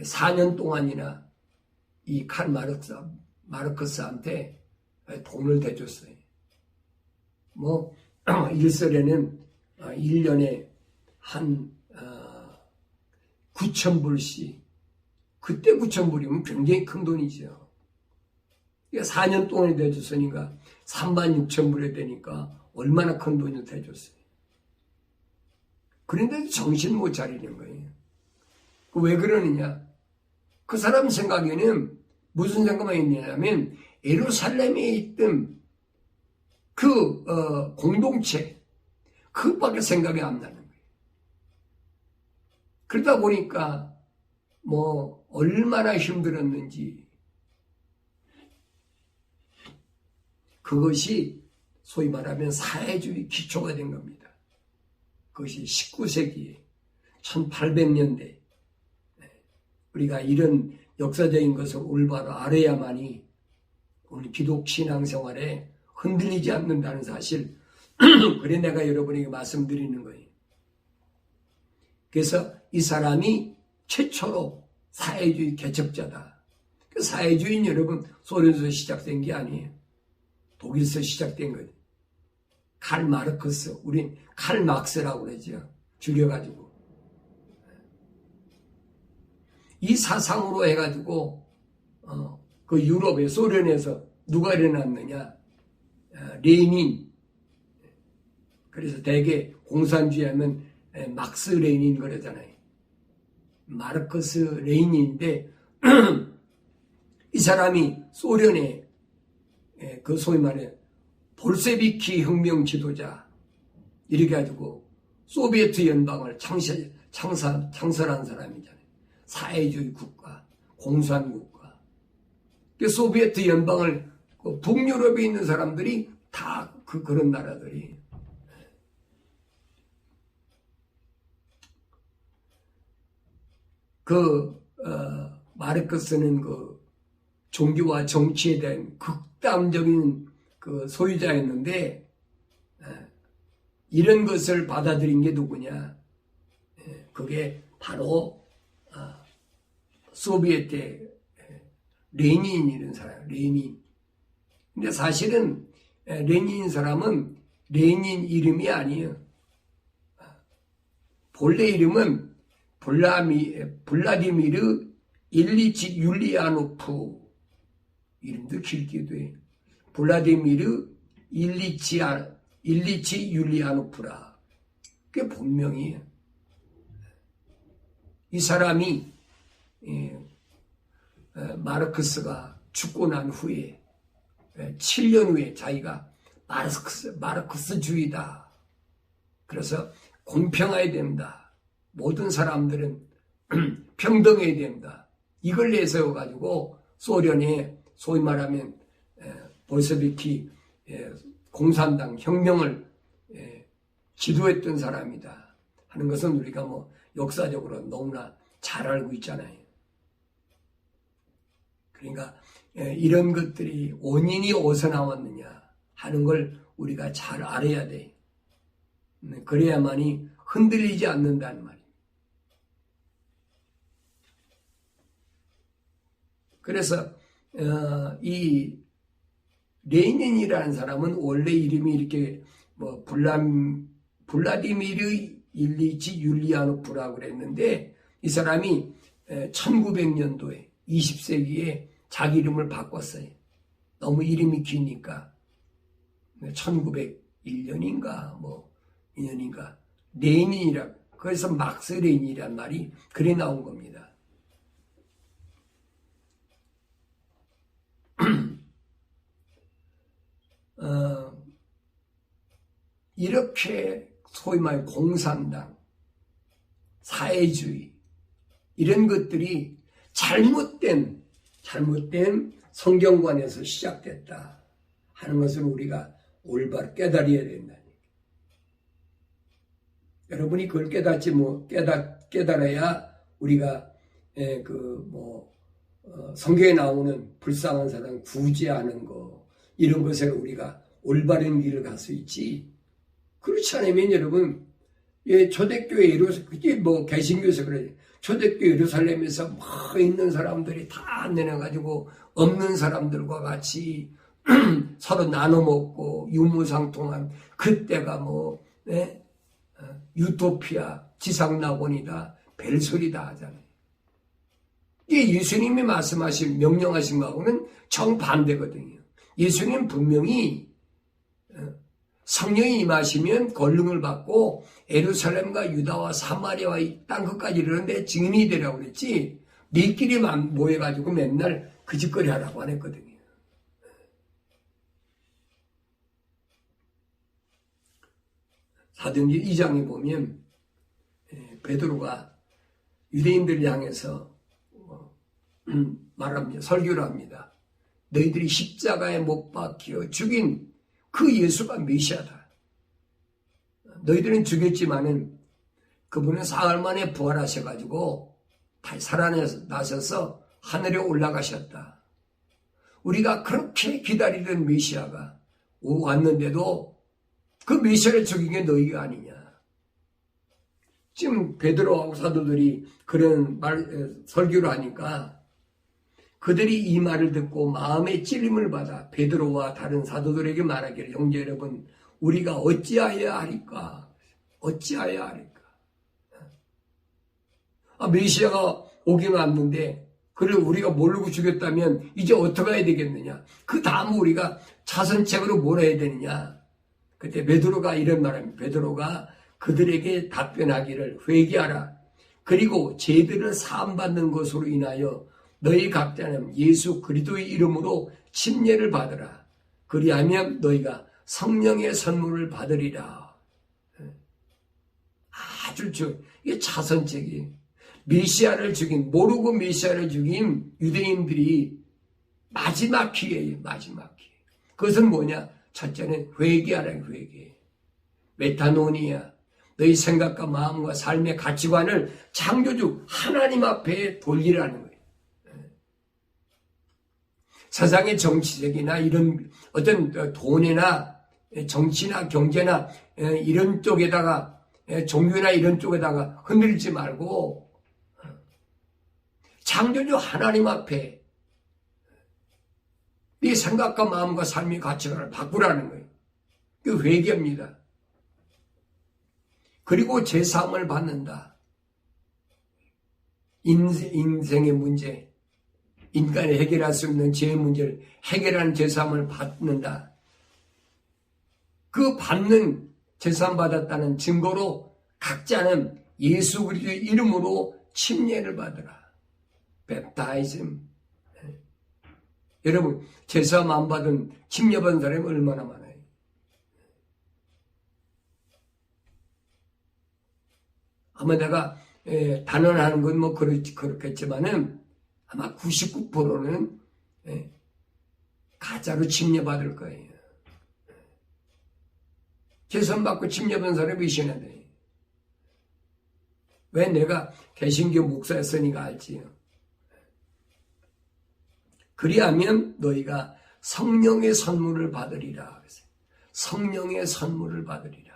4년 동안이나 이 칼 마르크스한테 돈을 대줬어요. 뭐 일설에는 1년에 한 9,000불씩, 그때 9,000불이면 굉장히 큰 돈이죠. 4년 동안에 대줬으니까 36,000불에 되니까 얼마나 큰 돈을 대줬어요. 그런데도 정신 못 차리는 거예요. 왜 그러느냐? 그 사람 생각에는 무슨 생각만 있냐면 예루살렘에 있던 그 공동체, 그것밖에 생각이 안 나는 거예요. 그러다 보니까 뭐 얼마나 힘들었는지, 그것이 소위 말하면 사회주의 기초가 된 겁니다. 그것이 19세기에 1800년대 우리가 이런 역사적인 것을 올바로 알아야만이 우리 기독 신앙생활에 흔들리지 않는다는 사실, 그래 내가 여러분에게 말씀드리는 거예요. 그래서 이 사람이 최초로 사회주의 개척자다. 그 사회주의는 여러분 소련에서 시작된 게 아니에요. 독일에서 시작된 거예요. 칼 마르크스, 우린 칼 막스라고 그러죠. 줄여가지고. 이 사상으로 해가지고 그 유럽의 소련에서 누가 일어났느냐? 레닌. 그래서 대개 공산주의 하면 막스 레닌 그러잖아요. 마르크스 레닌인데 이 사람이 소련의 그 소위 말해 볼세비키 혁명 지도자, 이렇게 가지고 소비에트 연방을 창설한 사람이잖아요. 사회주의 국가, 공산국가. 그 소비에트 연방을 북유럽에 있는 사람들이 다 그런 나라들이. 마르크스는 그 종교와 정치에 대한 극단적인 그 소유자였는데, 이런 것을 받아들인 게 누구냐? 그게 바로 소비에트 레닌이라는 사람, 레닌. 근데 사실은 레닌 사람은 레닌 이름이 아니에요. 본래 이름은 블라디미르 일리치 율리아노프, 이름도 길기도 해. 블라디미르 일리치 율리아노프라. 그게 본명이에요. 이 사람이 마르크스가 죽고 난 후에 7년 후에 자기가 마르크스주의다. 그래서 공평해야 된다. 모든 사람들은 평등해야 된다. 이걸 내세워가지고 소련의 소위 말하면 볼세비키 공산당 혁명을 지도했던 사람이다 하는 것은 우리가 뭐 역사적으로 너무나 잘 알고 있잖아요. 그러니까 이런 것들이 원인이 어디서 나왔느냐 하는 걸 우리가 잘 알아야 돼. 그래야만이 흔들리지 않는다는 말이에요. 그래서 이 레닌이라는 사람은 원래 이름이 이렇게 뭐 블라디미르 일리치 율리아노프라고 그랬는데, 이 사람이 1900년도에 20세기에 자기 이름을 바꿨어요. 너무 이름이 기니까 1900 1년인가 뭐 2년인가 레닌이라 그래서 막스 레닌이란 말이 그래 나온 겁니다. 이렇게 소위 말해 공산당, 사회주의 이런 것들이 잘못된 성경관에서 시작됐다 하는 것을 우리가 올바로 깨달아야 된다. 여러분이 그걸 깨닫지 깨달아야 우리가 성경에 나오는 불쌍한 사람 구제하는 거 이런 것을 우리가 올바른 길을 갈 수 있지. 그렇지 않으면 여러분 초대교회 개신교에서 그래. 초대교회 예루살렘에서 있는 사람들이 다 내려가지고 없는 사람들과 같이 서로 나눠 먹고 유무상통한 그때가 유토피아 지상낙원이다 별소리다 하잖아요. 이게 예수님이 말씀하신 명령하신 거하고는 정반대거든요. 예수님 분명히 성령이 임하시면 권능을 받고 예루살렘과 유다와 사마리아와 이 땅 끝까지 이르는데 증인이 되라고 그랬지 니끼리만 모여가지고 맨날 그 짓거리 하라고 안 했거든요. 사도행전 2장에 보면 베드로가 유대인들을 향해서 말합니다. 설교를 합니다. 너희들이 십자가에 못 박혀 죽인 그 예수가 메시아다. 너희들은 죽였지만은 그분은 사흘 만에 부활하셔가지고 다시 살아나셔서 하늘에 올라가셨다. 우리가 그렇게 기다리던 메시아가 왔는데도 그 메시아를 죽인 게 너희가 아니냐. 지금 베드로하고 사도들이 그런 설교를 하니까 그들이 이 말을 듣고 마음의 찔림을 받아 베드로와 다른 사도들에게 말하기를 형제 여러분 우리가 어찌하여야 하리까? 어찌하여야 하리까? 메시아가 오긴 왔는데 그를 우리가 모르고 죽였다면 이제 어떻게 해야 되겠느냐? 그 다음 우리가 차선책으로 뭘 해야 되느냐? 그때 베드로가 이런 말합니다. 베드로가 그들에게 답변하기를 회개하라. 그리고 죄들을 사함받는 것으로 인하여 너희 각자는 예수 그리스도의 이름으로 침례를 받으라. 그리하면 너희가 성령의 선물을 받으리라. 아주 이게 차선책이 메시아를 죽인 모르고 메시아를 죽인 유대인들이 마지막 기회예요. 마지막 기회. 그것은 뭐냐? 첫째는 회개하라. 회개. 메타노니아. 너희 생각과 마음과 삶의 가치관을 창조주 하나님 앞에 돌리라는 거예요. 세상의 정치적이나 이런 어떤 돈이나 정치나 경제나 이런 쪽에다가 종교나 이런 쪽에다가 흔들지 말고 창조주 하나님 앞에 네 생각과 마음과 삶의 가치관을 바꾸라는 거예요. 그 회개입니다. 그리고 제사함을 받는다. 인생의 문제, 인간이 해결할 수 없는 죄의 문제를 해결하는 제사함을 받는다. 그 받는 제사함 받았다는 증거로 각자는 예수 그리스도의 이름으로 침례를 받으라. 웹타이즘. 여러분 제사함 안 받은 침례 받은 사람이 얼마나 많아요. 아마 내가 단언하는 건 뭐 그렇겠지만은 아마 99%는 가짜로 침례 받을 거예요. 제사함 받고 침례 받은 사람이 몇이나 돼요. 왜 내가 개신교 목사였으니까 알지요. 그리하면 너희가 성령의 선물을 받으리라. 성령의 선물을 받으리라.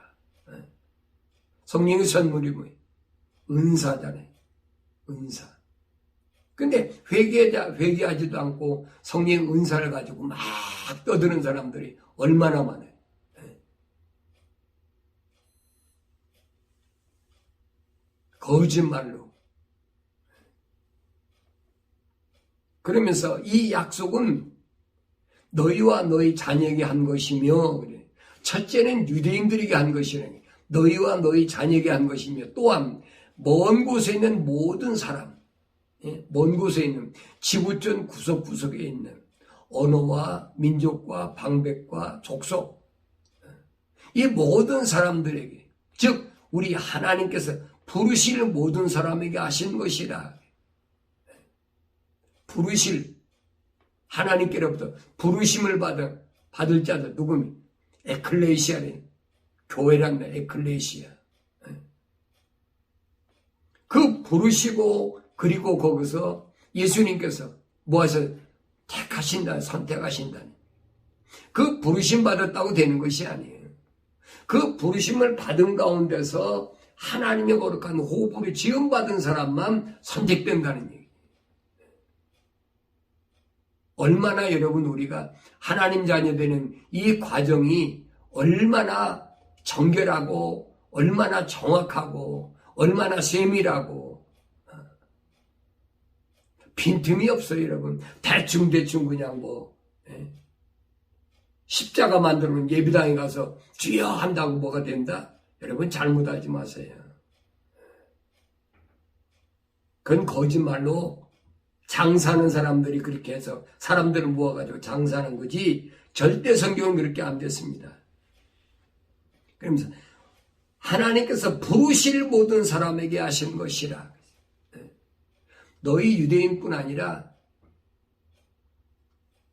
성령의 선물이 뭐예요? 은사잖아요. 은사. 근데 회개하지도 않고 성령의 은사를 가지고 막 떠드는 사람들이 얼마나 많아요. 거짓말로. 그러면서 이 약속은 너희와 너희 자녀에게 한 것이며 그래. 첫째는 유대인들에게 한 것이니 너희와 너희 자녀에게 한 것이며 또한 먼 곳에 있는 모든 사람, 먼 곳에 있는 지구촌 구석구석에 있는 언어와 민족과 방백과 족속, 이 모든 사람들에게, 즉 우리 하나님께서 부르실 모든 사람에게 하신 것이라. 부르실, 하나님께로부터 부르심을 받을 자들 누구니? 에클레시아래, 교회란 말, 에클레시아. 그 부르시고 그리고 거기서 예수님께서 뭐하셔? 택하신다, 선택하신다. 그 부르심 받았다고 되는 것이 아니에요. 그 부르심을 받은 가운데서 하나님의 거룩한 호흡으로 지음받은 사람만 선택된다는 얘기예요. 얼마나 여러분 우리가 하나님 자녀 되는 이 과정이 얼마나 정결하고 얼마나 정확하고 얼마나 세밀하고 빈틈이 없어요, 여러분. 대충 그냥 십자가 만들어 놓은 예배당에 가서 주여 한다고 뭐가 된다? 여러분 잘못하지 마세요. 그건 거짓말로 장사하는 사람들이 그렇게 해서 사람들을 모아가지고 장사하는 거지 절대 성경은 그렇게 안 됐습니다. 그러면서 하나님께서 부르실 모든 사람에게 하신 것이라. 너희 유대인뿐 아니라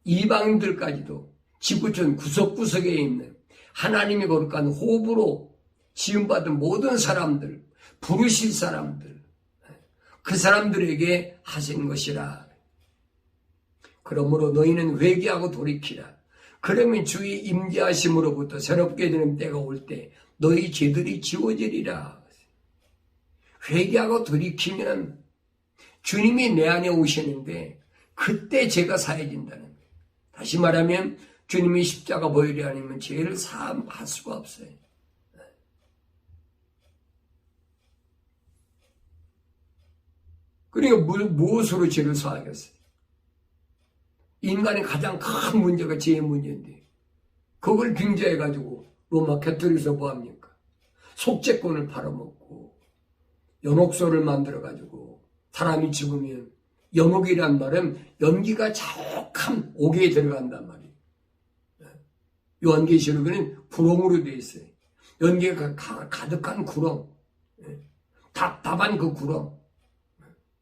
이방인들까지도 지구촌 구석구석에 있는 하나님의 거룩한 호흡으로 지음받은 모든 사람들, 부르실 사람들, 그 사람들에게 하신 것이라. 그러므로 너희는 회개하고 돌이키라. 그러면 주의 임재하심으로부터 새롭게 되는 때가 올 때 너희 죄들이 지워지리라. 회개하고 돌이키면 주님이 내 안에 오시는데 그때 죄가 사해진다는 거예요. 다시 말하면 주님이 십자가 보혈이 아니면 죄를 사함할 수가 없어요. 그러니까 무엇으로 죄를 사하겠어요? 인간의 가장 큰 문제가 죄의 문제인데 그걸 빙자해가지고 로마 캐토릭에서 뭐합니까? 속죄권을 팔아먹고 연옥소를 만들어가지고 사람이 죽으면 연옥이란 말은 연기가 자욱한 옥에 들어간단 말이에요. 요한계시록에는 구렁으로 되어 있어요. 연기가 가득한 구렁, 답답한 그 구렁.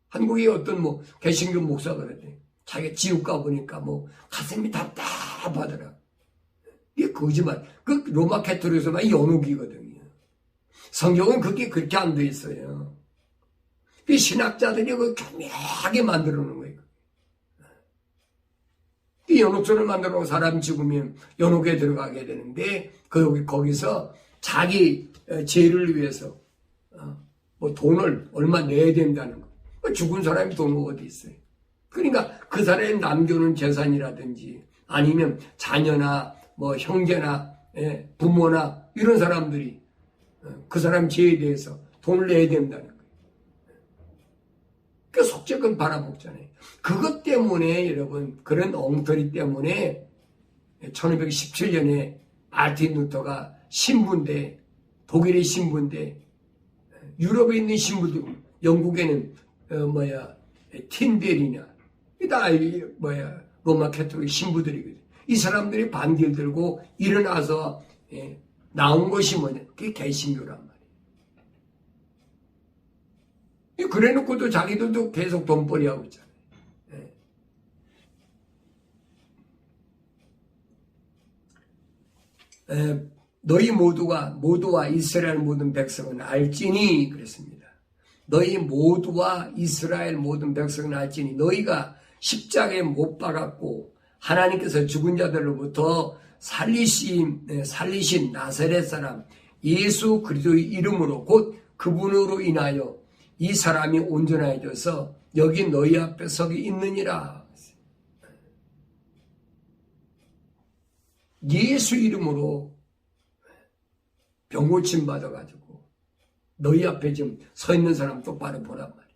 한국의 어떤 개신교 목사가 그랬대. 자기 지옥 가보니까 가슴이 답답하더라. 이게 거짓말. 그 로마 캐토릭에서만 연옥이거든요. 성경은 그게 그렇게 안 돼 있어요. 그 신학자들이 그 교묘하게 만들어 놓은 거예요. 이 연옥소를 만들어 놓고 사람이 죽으면 연옥에 들어가게 되는데 거기서 자기 죄를 위해서 돈을 얼마 내야 된다는 거. 죽은 사람이 돈이 어디 있어요. 그러니까 그 사람이 남겨놓은 재산이라든지 아니면 자녀나 형제나 부모나 이런 사람들이 그 사람 죄에 대해서 돈을 내야 된다는 거예요. 그 속죄권 팔아먹잖아요. 그것 때문에 여러분 그런 엉터리 때문에 1517년에 마틴 루터가 신부인데 독일의 신부인데 유럽에 있는 신부들 영국에는 틴델이나 다 로마 캐토릭 신부들이거든. 이 사람들이 반기를 들고 일어나서 나온 것이 뭐냐? 그게 개신교란 말이에요. 그래놓고도 자기들도 계속 돈벌이하고 있잖아요. 너희 모두와 이스라엘 모든 백성은 알지니 그랬습니다. 너희 모두와 이스라엘 모든 백성은 알지니 너희가 십자가에 못 박았고 하나님께서 죽은 자들로부터 살리신 나사렛 사람 예수 그리스도의 이름으로 곧 그분으로 인하여 이 사람이 온전해져서 여기 너희 앞에 서기 있느니라. 예수 이름으로 병 고침 받아가지고 너희 앞에 지금 서 있는 사람 똑바로 보란 말이에요.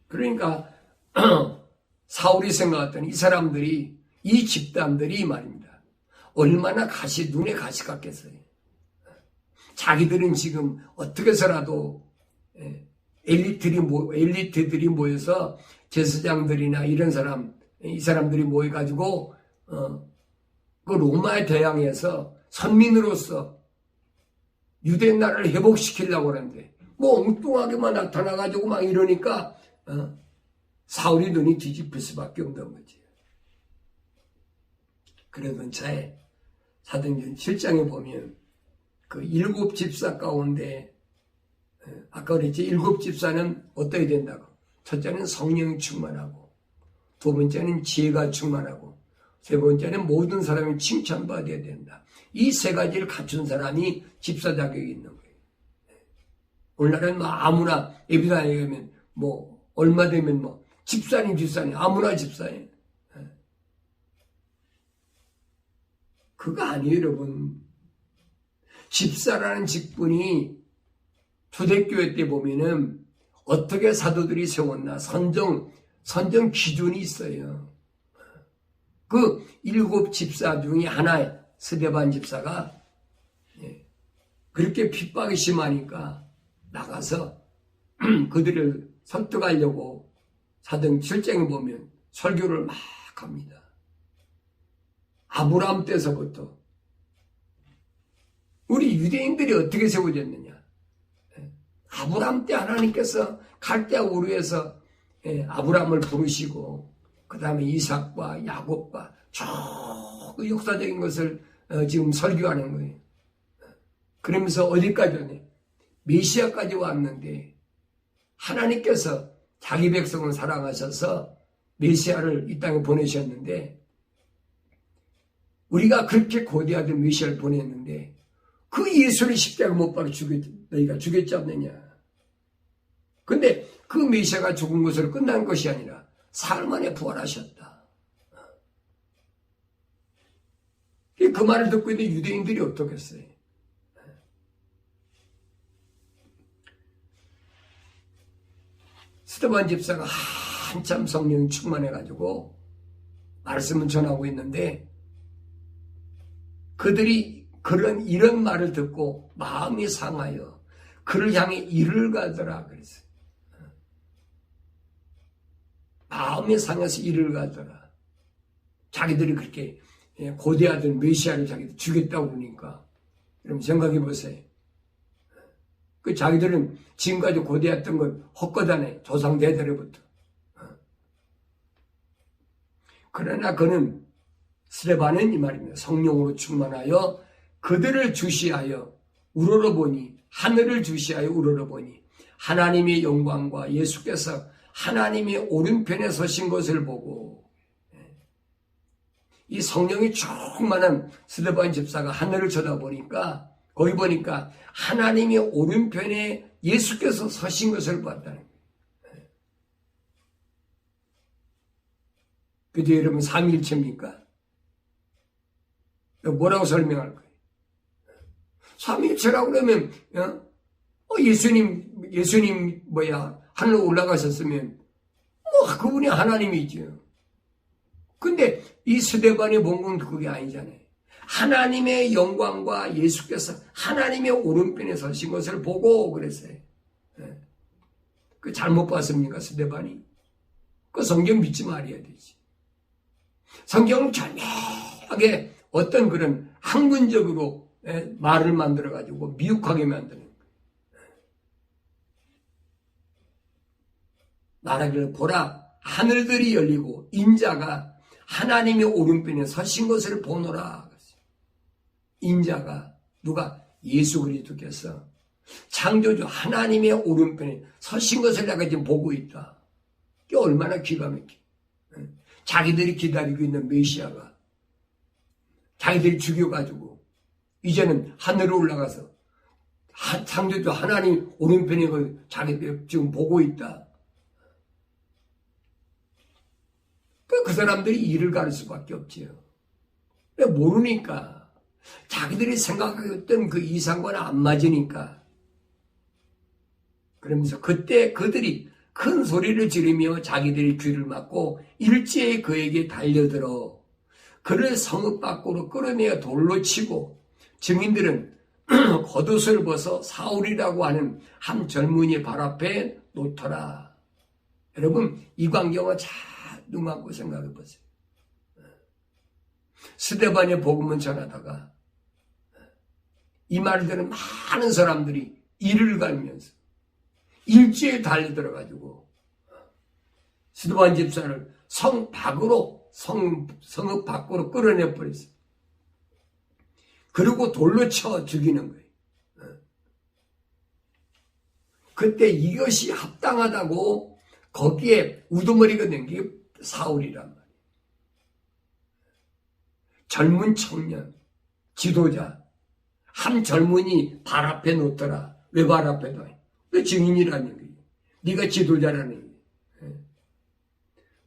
그러니까 사울이 생각했더니 이 사람들이 이 집단들이 말입니다. 얼마나 눈에 가시 같겠어요. 자기들은 지금 어떻게 해서라도 엘리트들이 모여서 제사장들이나 이 사람들이 모여가지고 그 로마에 대항해서 선민으로서 유대 나라를 회복시키려고 하는데 뭐 엉뚱하게만 나타나가지고 막 이러니까 사울이 눈이 뒤집힐 수밖에 없는 거지. 그러던 차에 사도행전 7장에 보면 그 7 집사 가운데 아까 그랬지 7 집사는 어떠해야 된다고. 첫째는 성령 충만하고, 두 번째는 지혜가 충만하고, 세 번째는 모든 사람이 칭찬받아야 된다. 이 세 가지를 갖춘 사람이 집사 자격이 있는 거예요. 오늘날은 뭐 아무나 예비단에 가면 뭐 얼마 되면 뭐 집사님 아무나 집사님. 그거 아니에요, 여러분. 집사라는 직분이 초대교회 때 보면은 어떻게 사도들이 세웠나 선정 기준이 있어요. 그 7 집사 중에 하나의 스데반 집사가 그렇게 핍박이 심하니까 나가서 그들을 설득하려고 사도행전 7장에 보면 설교를 막 합니다. 아브라함 때서부터 우리 유대인들이 어떻게 세워졌느냐. 아브라함 때 하나님께서 갈대아 우르에서 아브라함을 부르시고 그 다음에 이삭과 야곱과 그 역사적인 것을 지금 설교하는 거예요. 그러면서 어디까지 오네? 메시아까지 왔는데 하나님께서 자기 백성을 사랑하셔서 메시아를 이 땅에 보내셨는데 우리가 그렇게 고대하던 메시아를 보냈는데 그 예수를 십자가 못 박아 너희가 죽였지 않느냐. 근데 그 메시아가 죽은 것으로 끝난 것이 아니라 사흘 만에 부활하셨다. 그 말을 듣고 있는 유대인들이 어떻겠어요? 스데반 집사가 한참 성령 충만해가지고 말씀을 전하고 있는데 그들이 이런 말을 듣고 마음이 상하여 그를 향해 이를 가더라 그랬어요. 마음이 상해서 이를 가더라. 자기들이 그렇게 고대하던 메시아를 자기들 죽였다고 그러니까 여러분 생각해 보세요. 그 자기들은 지금까지 고대했던 건 헛거다네. 조상 대대로부터. 그러나 그는 스데반은 이 말입니다. 성령으로 충만하여 그들을 주시하여 우러러보니 하늘을 주시하여 우러러보니 하나님의 영광과 예수께서 하나님의 오른편에 서신 것을 보고 이 성령이 충만한 스데반 집사가 하늘을 쳐다보니까 거기 보니까 하나님의 오른편에 예수께서 서신 것을 봤다는 거예요. 그때 여러분 삼위일체입니까? 뭐라고 설명할 거예요? 삼위일체라고 그러면 예수님 하늘로 올라가셨으면 그분이 하나님이죠. 근데 이 스데반이 본 건 그게 아니잖아요. 하나님의 영광과 예수께서 하나님의 오른편에 서신 것을 보고 그랬어요. 그 잘못 봤습니까, 스데반이? 그 성경 믿지 말아야 되지. 성경은 절묘하게 어떤 그런 학문적으로 말을 만들어가지고 미혹하게 만드는 거예요. 말하기를 보라 하늘들이 열리고 인자가 하나님의 오른편에 서신 것을 보노라. 인자가 누가? 예수 그리스도께서 창조주 하나님의 오른편에 서신 것을 내가 지금 보고 있다. 이게 얼마나 기가 막혀. 자기들이 기다리고 있는 메시아가 자기들이 죽여가지고 이제는 하늘로 올라가서 창조주 하나님 오른편에 자기들 지금 보고 있다. 그 사람들이 이를 가를 수밖에 없지요. 모르니까. 자기들이 생각했던 그 이상과는 안 맞으니까. 그러면서 그때 그들이 큰 소리를 지르며 자기들의 귀를 막고 일제히 그에게 달려들어 그를 성읍 밖으로 끌어내어 돌로 치고 증인들은 겉옷을 벗어 사울이라고 하는 한 젊은이 발 앞에 놓더라. 여러분, 이 광경을 잘 눈 감고 생각해 보세요. 스데반의 복음을 전하다가 이 말을 들은 많은 사람들이 이를 갈면서 일주에 달려들어가지고 스데반 집사를 성읍 밖으로 끌어내 버렸어요. 그리고 돌로 쳐 죽이는 거예요. 그때 이것이 합당하다고 거기에 우두머리가 된 게 사울이란 말이에요. 젊은 청년, 지도자, 한 젊은이 발 앞에 놓더라. 왜 발 앞에 둬? 왜 증인이라는 거예요. 네가 지도자라는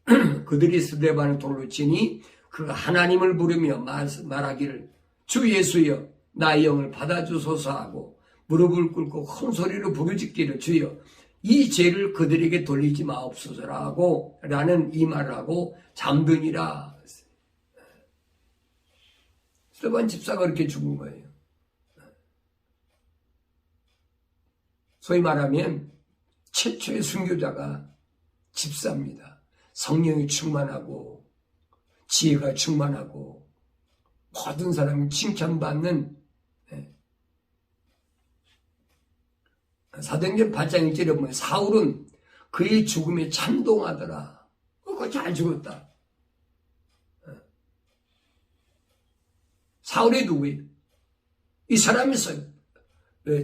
거예요. 그들이 스데반을 돌로 치니 그가 하나님을 부르며 말하기를 주 예수여 나의 영을 받아주소서 하고 무릎을 꿇고 큰 소리로 부르짖기를 주여 이 죄를 그들에게 돌리지 마옵소서라고 라는 이 말을 하고 잠드니라. 스데반 집사가 그렇게 죽은 거예요. 소위 말하면 최초의 순교자가 집사입니다. 성령이 충만하고 지혜가 충만하고 모든 사람이 칭찬받는 사도행전 8장 1절에 보면 사울은 그의 죽음에 찬동하더라. 그거 잘 죽었다. 사울이 누구예요? 이 사람이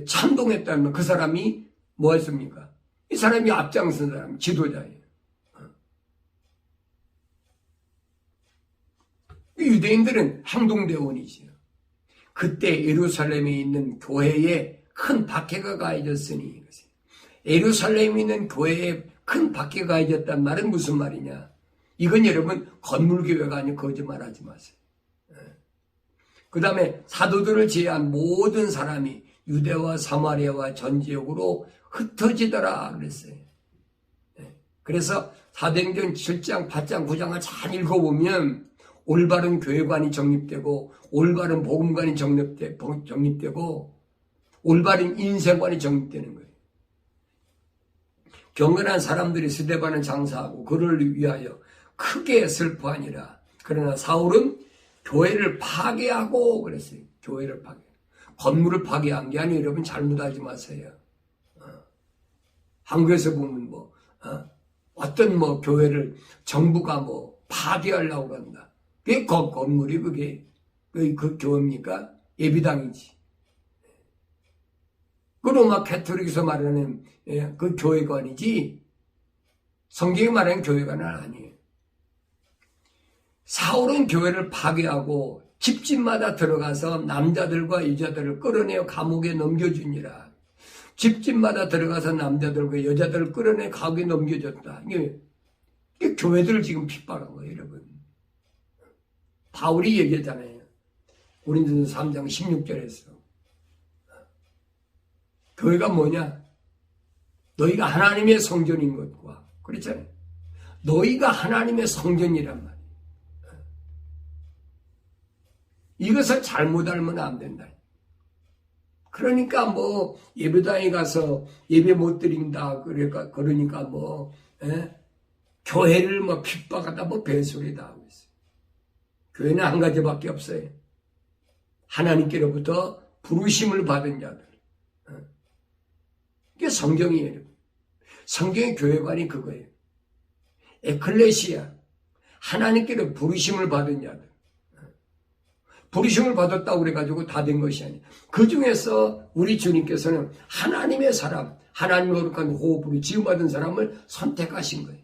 찬동했다면 그 사람이 뭐 했습니까? 이 사람이 앞장선 사람, 지도자예요. 유대인들은 행동대원이지요. 그때 예루살렘에 있는 교회에 큰 박해가 가해졌으니 예루살렘에 있는 교회에 큰 박해가 가해졌단 말은 무슨 말이냐? 이건 여러분 건물교회가 아니고 거짓말하지 마세요. 그 다음에 사도들을 제외한 모든 사람이 유대와 사마리아와 전 지역으로 흩어지더라 그랬어요. 그래서 사도행전 7장, 8장, 9장을 잘 읽어보면 올바른 교회관이 정립되고 올바른 복음관이 정립되고 올바른 인생관이 정립되는 거예요. 경건한 사람들이 스데반을 장사하고 그를 위하여 크게 슬퍼하니라. 그러나 사울은 교회를 파괴하고 그랬어요. 교회를 파괴. 건물을 파괴한 게 아니에요. 여러분 잘못 알지 마세요. 한국에서 보면 어떤 교회를 정부가 파괴하려고 한다. 그게 건물이 그게 그 교회입니까? 예비당이지. 그 로마 가톨릭에서 말하는 그 교회관이지 성경이 말하는 교회관은 아니에요. 사울은 교회를 파괴하고 집집마다 들어가서 남자들과 여자들을 끌어내어 감옥에 넘겨주니라. 집집마다 들어가서 남자들과 여자들을 끌어내 감옥에 넘겨줬다. 이게 교회들을 지금 핍박한 거예요, 여러분. 바울이 얘기했잖아요. 고린도전서 3장 16절에서. 교회가 뭐냐? 너희가 하나님의 성전인 것과, 그렇잖아요. 너희가 하나님의 성전이란 말이에요. 이것을 잘못 알면 안 된다. 그러니까 예배당에 가서 예배 못 드린다. 그러니까 교회를 핍박하다 배소리다 하고 있어요. 교회는 한 가지밖에 없어요. 하나님께로부터 부르심을 받은 자들. 이게 성경이에요. 성경의 교회관이 그거예요. 에클레시아. 하나님께로 부르심을 받은 자들. 부르심을 받았다고 그래가지고 다 된 것이 아니에요. 그 중에서 우리 주님께서는 하나님의 사람, 하나님의 거룩한 호흡으로 지음받은 사람을 선택하신 거예요.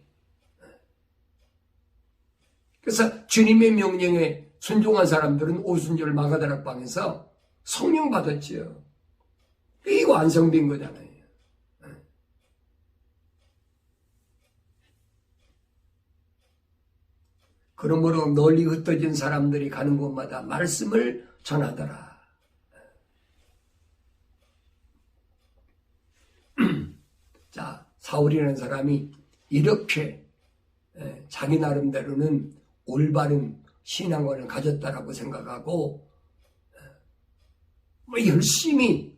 그래서 주님의 명령에 순종한 사람들은 오순절 마가다락방에서 성령 받았지요. 이게 완성된 거잖아요. 그러므로 널리 흩어진 사람들이 가는 곳마다 말씀을 전하더라. 자, 사울이라는 사람이 이렇게 자기 나름대로는 올바른 신앙관을 가졌다라고 생각하고 열심히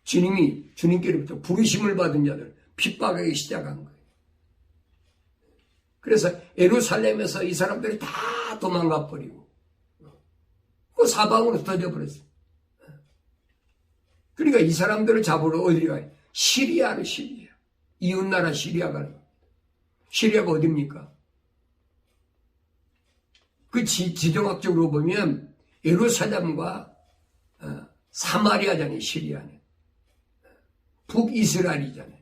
주님께로부터 부르심을 받은 자들 핍박하기 시작한 거예요. 그래서 예루살렘에서 이 사람들이 다 도망가 버리고 그 사방으로 흩어져 버렸어요. 그러니까 이 사람들을 잡으러 어디로 가요? 시리아로. 이웃나라 시리아 가는 겁니다. 시리아가 어딥니까? 그 지정학적으로 보면 예루살렘과 사마리아잖아요. 시리아는 북이스라엘이잖아요.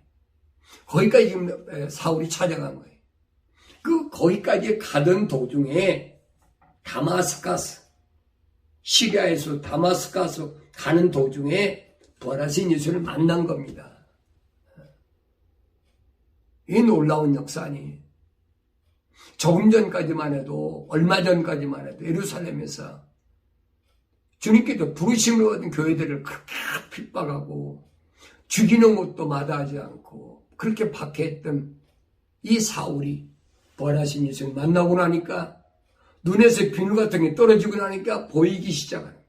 거기까지 지금 사울이 찾아간 거예요. 거기까지 가던 도중에 다마스카스, 시리아에서 다마스카스 가는 도중에 부활하신 예수를 만난 겁니다. 이 놀라운 역사 아니에요. 조금 전까지만 해도, 얼마 전까지만 해도 예루살렘에서 주님께서 부르심을 받은 교회들을 그렇게 핍박하고 죽이는 것도 마다하지 않고 그렇게 박해했던 이 사울이 부활하신 예수를 만나고 나니까 눈에서 비늘 같은 게 떨어지고 나니까 보이기 시작하는 거예요.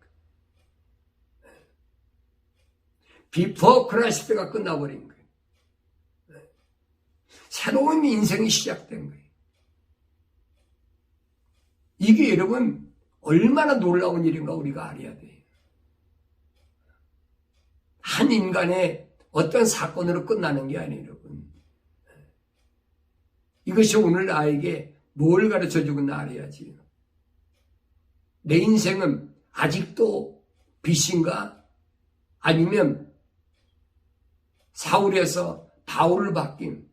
비포 크라이스트가 끝나버린 거예요. 새로운 인생이 시작된 거예요. 이게 여러분 얼마나 놀라운 일인가 우리가 알아야 돼요. 한 인간의 어떤 사건으로 끝나는 게 아니에요, 여러분. 이것이 오늘 나에게 뭘 가르쳐주고 알아야지. 내 인생은 아직도 빚인가? 아니면 사울에서 바울을 바뀐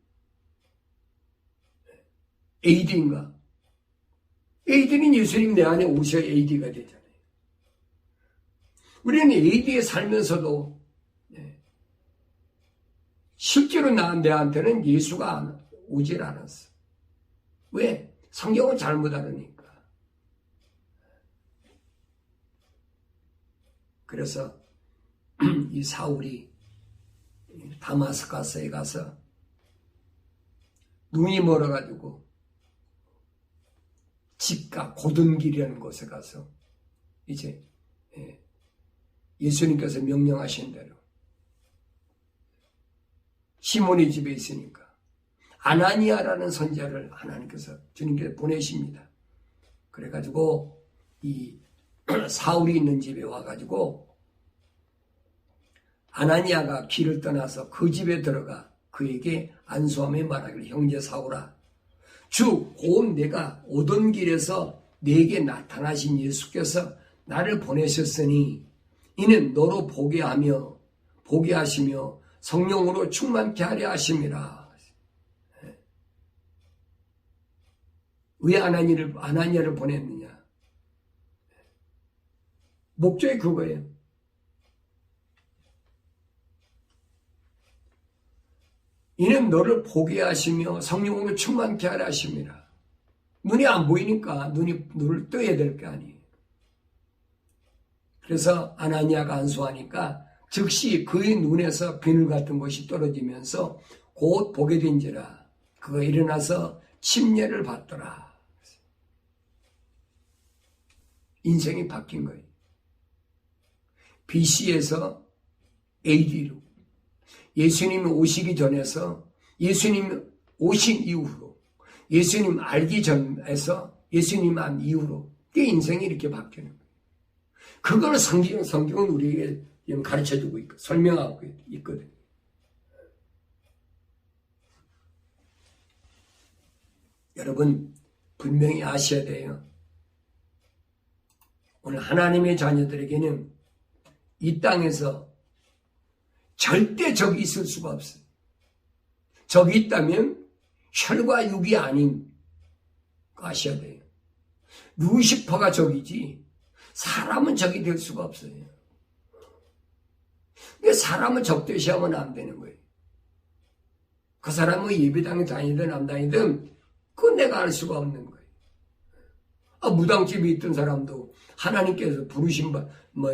AD인가? AD는 예수님 내 안에 오셔야 AD가 되잖아요. 우리는 AD에 살면서도 실제로 내한테는 예수가 오질 않았어. 왜? 성경은 잘못 알으니까. 그래서 이 사울이 다마스커스에 가서 눈이 멀어가지고 집가 고든길이라는 곳에 가서 이제 예수님께서 명령하신 대로 시몬의 집에 있으니까 아나니아라는 선지자를 하나님께서 주님께서 보내십니다. 그래가지고 이 사울이 있는 집에 와가지고 아나니아가 길을 떠나서 그 집에 들어가 그에게 안수하며 말하기를 형제 사울아 주 곧 내가 오던 길에서 내게 나타나신 예수께서 나를 보내셨으니 이는 너로 보게 하시며 성령으로 충만케 하려 하심이라. 왜 아나니아를 보냈느냐? 목적이 그거예요. 이는 너를 보게 하시며 성령으로 충만케 하려 하심이라. 눈이 안 보이니까 눈을 떠야 될 게 아니에요. 그래서 아나니아가 안수하니까 즉시 그의 눈에서 비늘 같은 것이 떨어지면서 곧 보게 된지라. 그가 일어나서 침례를 받더라. 인생이 바뀐 거예요. BC에서 AD로. 예수님 오시기 전에서 예수님 오신 이후로 예수님 알기 전에서 예수님 안 이후로 그 인생이 이렇게 바뀌는 거예요. 그걸 성경은 우리에게 가르쳐주고 있고 설명하고 있거든요. 여러분 분명히 아셔야 돼요. 오늘 하나님의 자녀들에게는 이 땅에서 절대 적이 있을 수가 없어요. 적이 있다면 혈과 육이 아닌 거 아셔야 돼요. 루시퍼가 적이지 사람은 적이 될 수가 없어요. 근데 사람은 적대시하면 안 되는 거예요. 그 사람은 예배당에 다니든 안 다니든 그건 내가 알 수가 없는 거예요. 무당집에 있던 사람도 하나님께서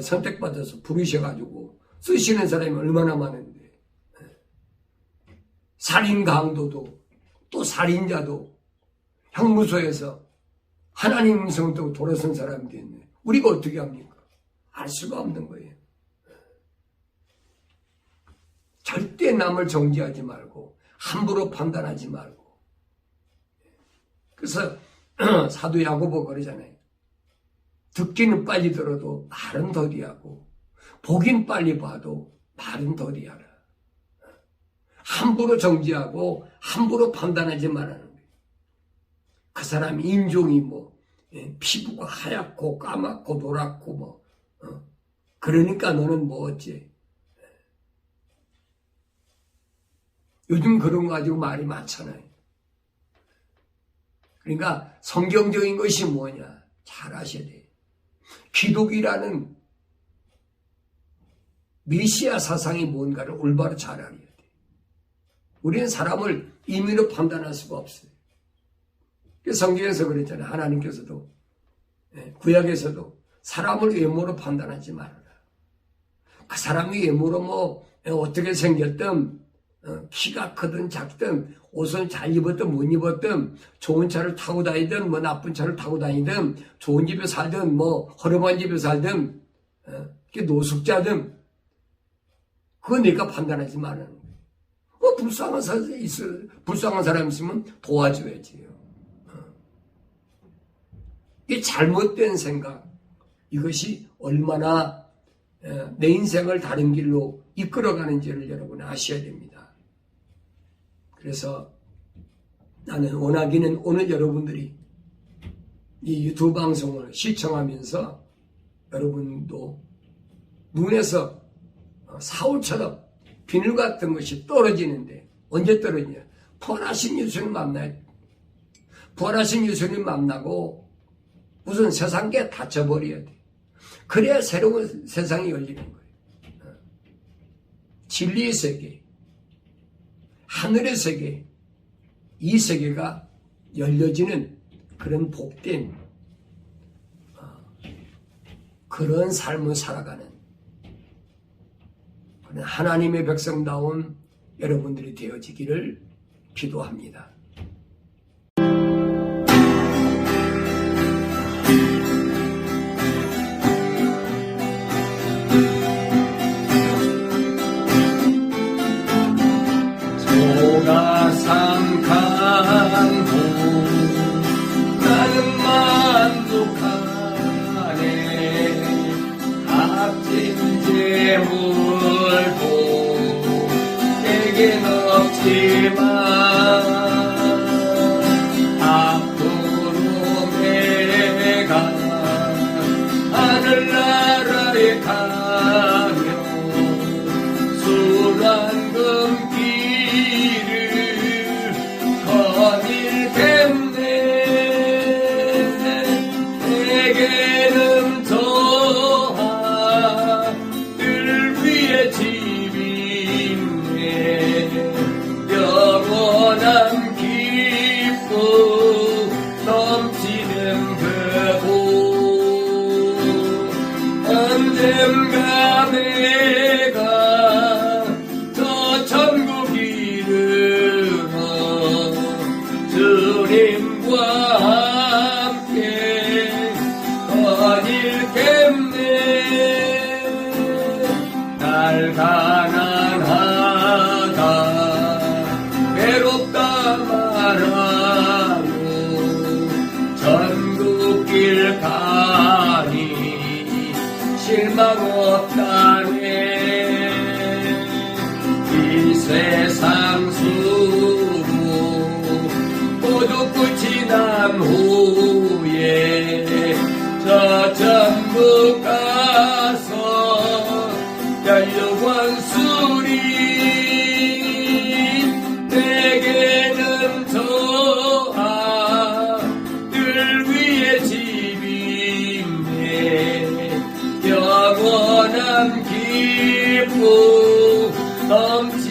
선택받아서 부르셔가지고 쓰시는 사람이 얼마나 많은데 살인 강도도 또 살인자도 형무소에서 하나님 음성을 듣고 돌아선 사람이 있네. 우리가 어떻게 합니까? 알 수가 없는 거예요. 절대 남을 정죄하지 말고 함부로 판단하지 말고. 그래서 사도 야고보가 그러잖아요. 듣기는 빨리 들어도 말은 더디하고 보긴 빨리 봐도 말은 더디하라. 함부로 정죄하고 함부로 판단하지 말라는 거예요. 그 사람 인종이 피부가 하얗고 까맣고 노랗고 그러니까 너는 어째. 요즘 그런 거 가지고 말이 많잖아요. 그러니까 성경적인 것이 뭐냐 잘 아셔야 돼요. 기독이라는 메시아 사상이 뭔가를 올바로 잘 알아야 돼요. 우리는 사람을 임의로 판단할 수가 없어요. 성경에서 그랬잖아요. 하나님께서도 구약에서도 사람을 외모로 판단하지 말아라. 그 사람이 외모로 어떻게 생겼든 키가 크든 작든 옷을 잘 입었든 못 입었든 좋은 차를 타고 다니든 나쁜 차를 타고 다니든 좋은 집에 살든 허름한 집에 살든 노숙자든 그거 내가 판단하지 말라는 거예요. 불쌍한 사람 있으면 도와줘야지요. 이 잘못된 생각, 이것이 얼마나 내 인생을 다른 길로 이끌어가는지를 여러분 아셔야 됩니다. 그래서 나는 원하기는 오늘 여러분들이 이 유튜브 방송을 시청하면서 여러분도 눈에서 사울처럼 비늘 같은 것이 떨어지는데 언제 떨어지냐? 부활하신 예수님 만나야 돼. 부활하신 예수님 만나고 우선 세상에 닫혀버려야 돼. 그래야 새로운 세상이 열리는 거예요. 진리의 세계, 하늘의 세계, 이 세계가 열려지는 그런 복된 그런 삶을 살아가는 그런 하나님의 백성다운 여러분들이 되어지기를 기도합니다. 삼간도 나는 만족하네. 값진 재물도 내겐 없지만 앞으로 내가 하늘나라에 가면 수란금 내게는 저하늘 위에 집이 있네. 영원한 기쁨 넘치는 그곳 언젠가 내가 저 천국 이르러 주님과 날 가난하다 외롭다 말아요. 전국길 가니 실망 없다네. 이 세상 수고 모두 끝이 난 후에 저 전국 가서 영원 수리 내게는 저 하늘 위에 집이 있네. 영원한 기쁨 넘치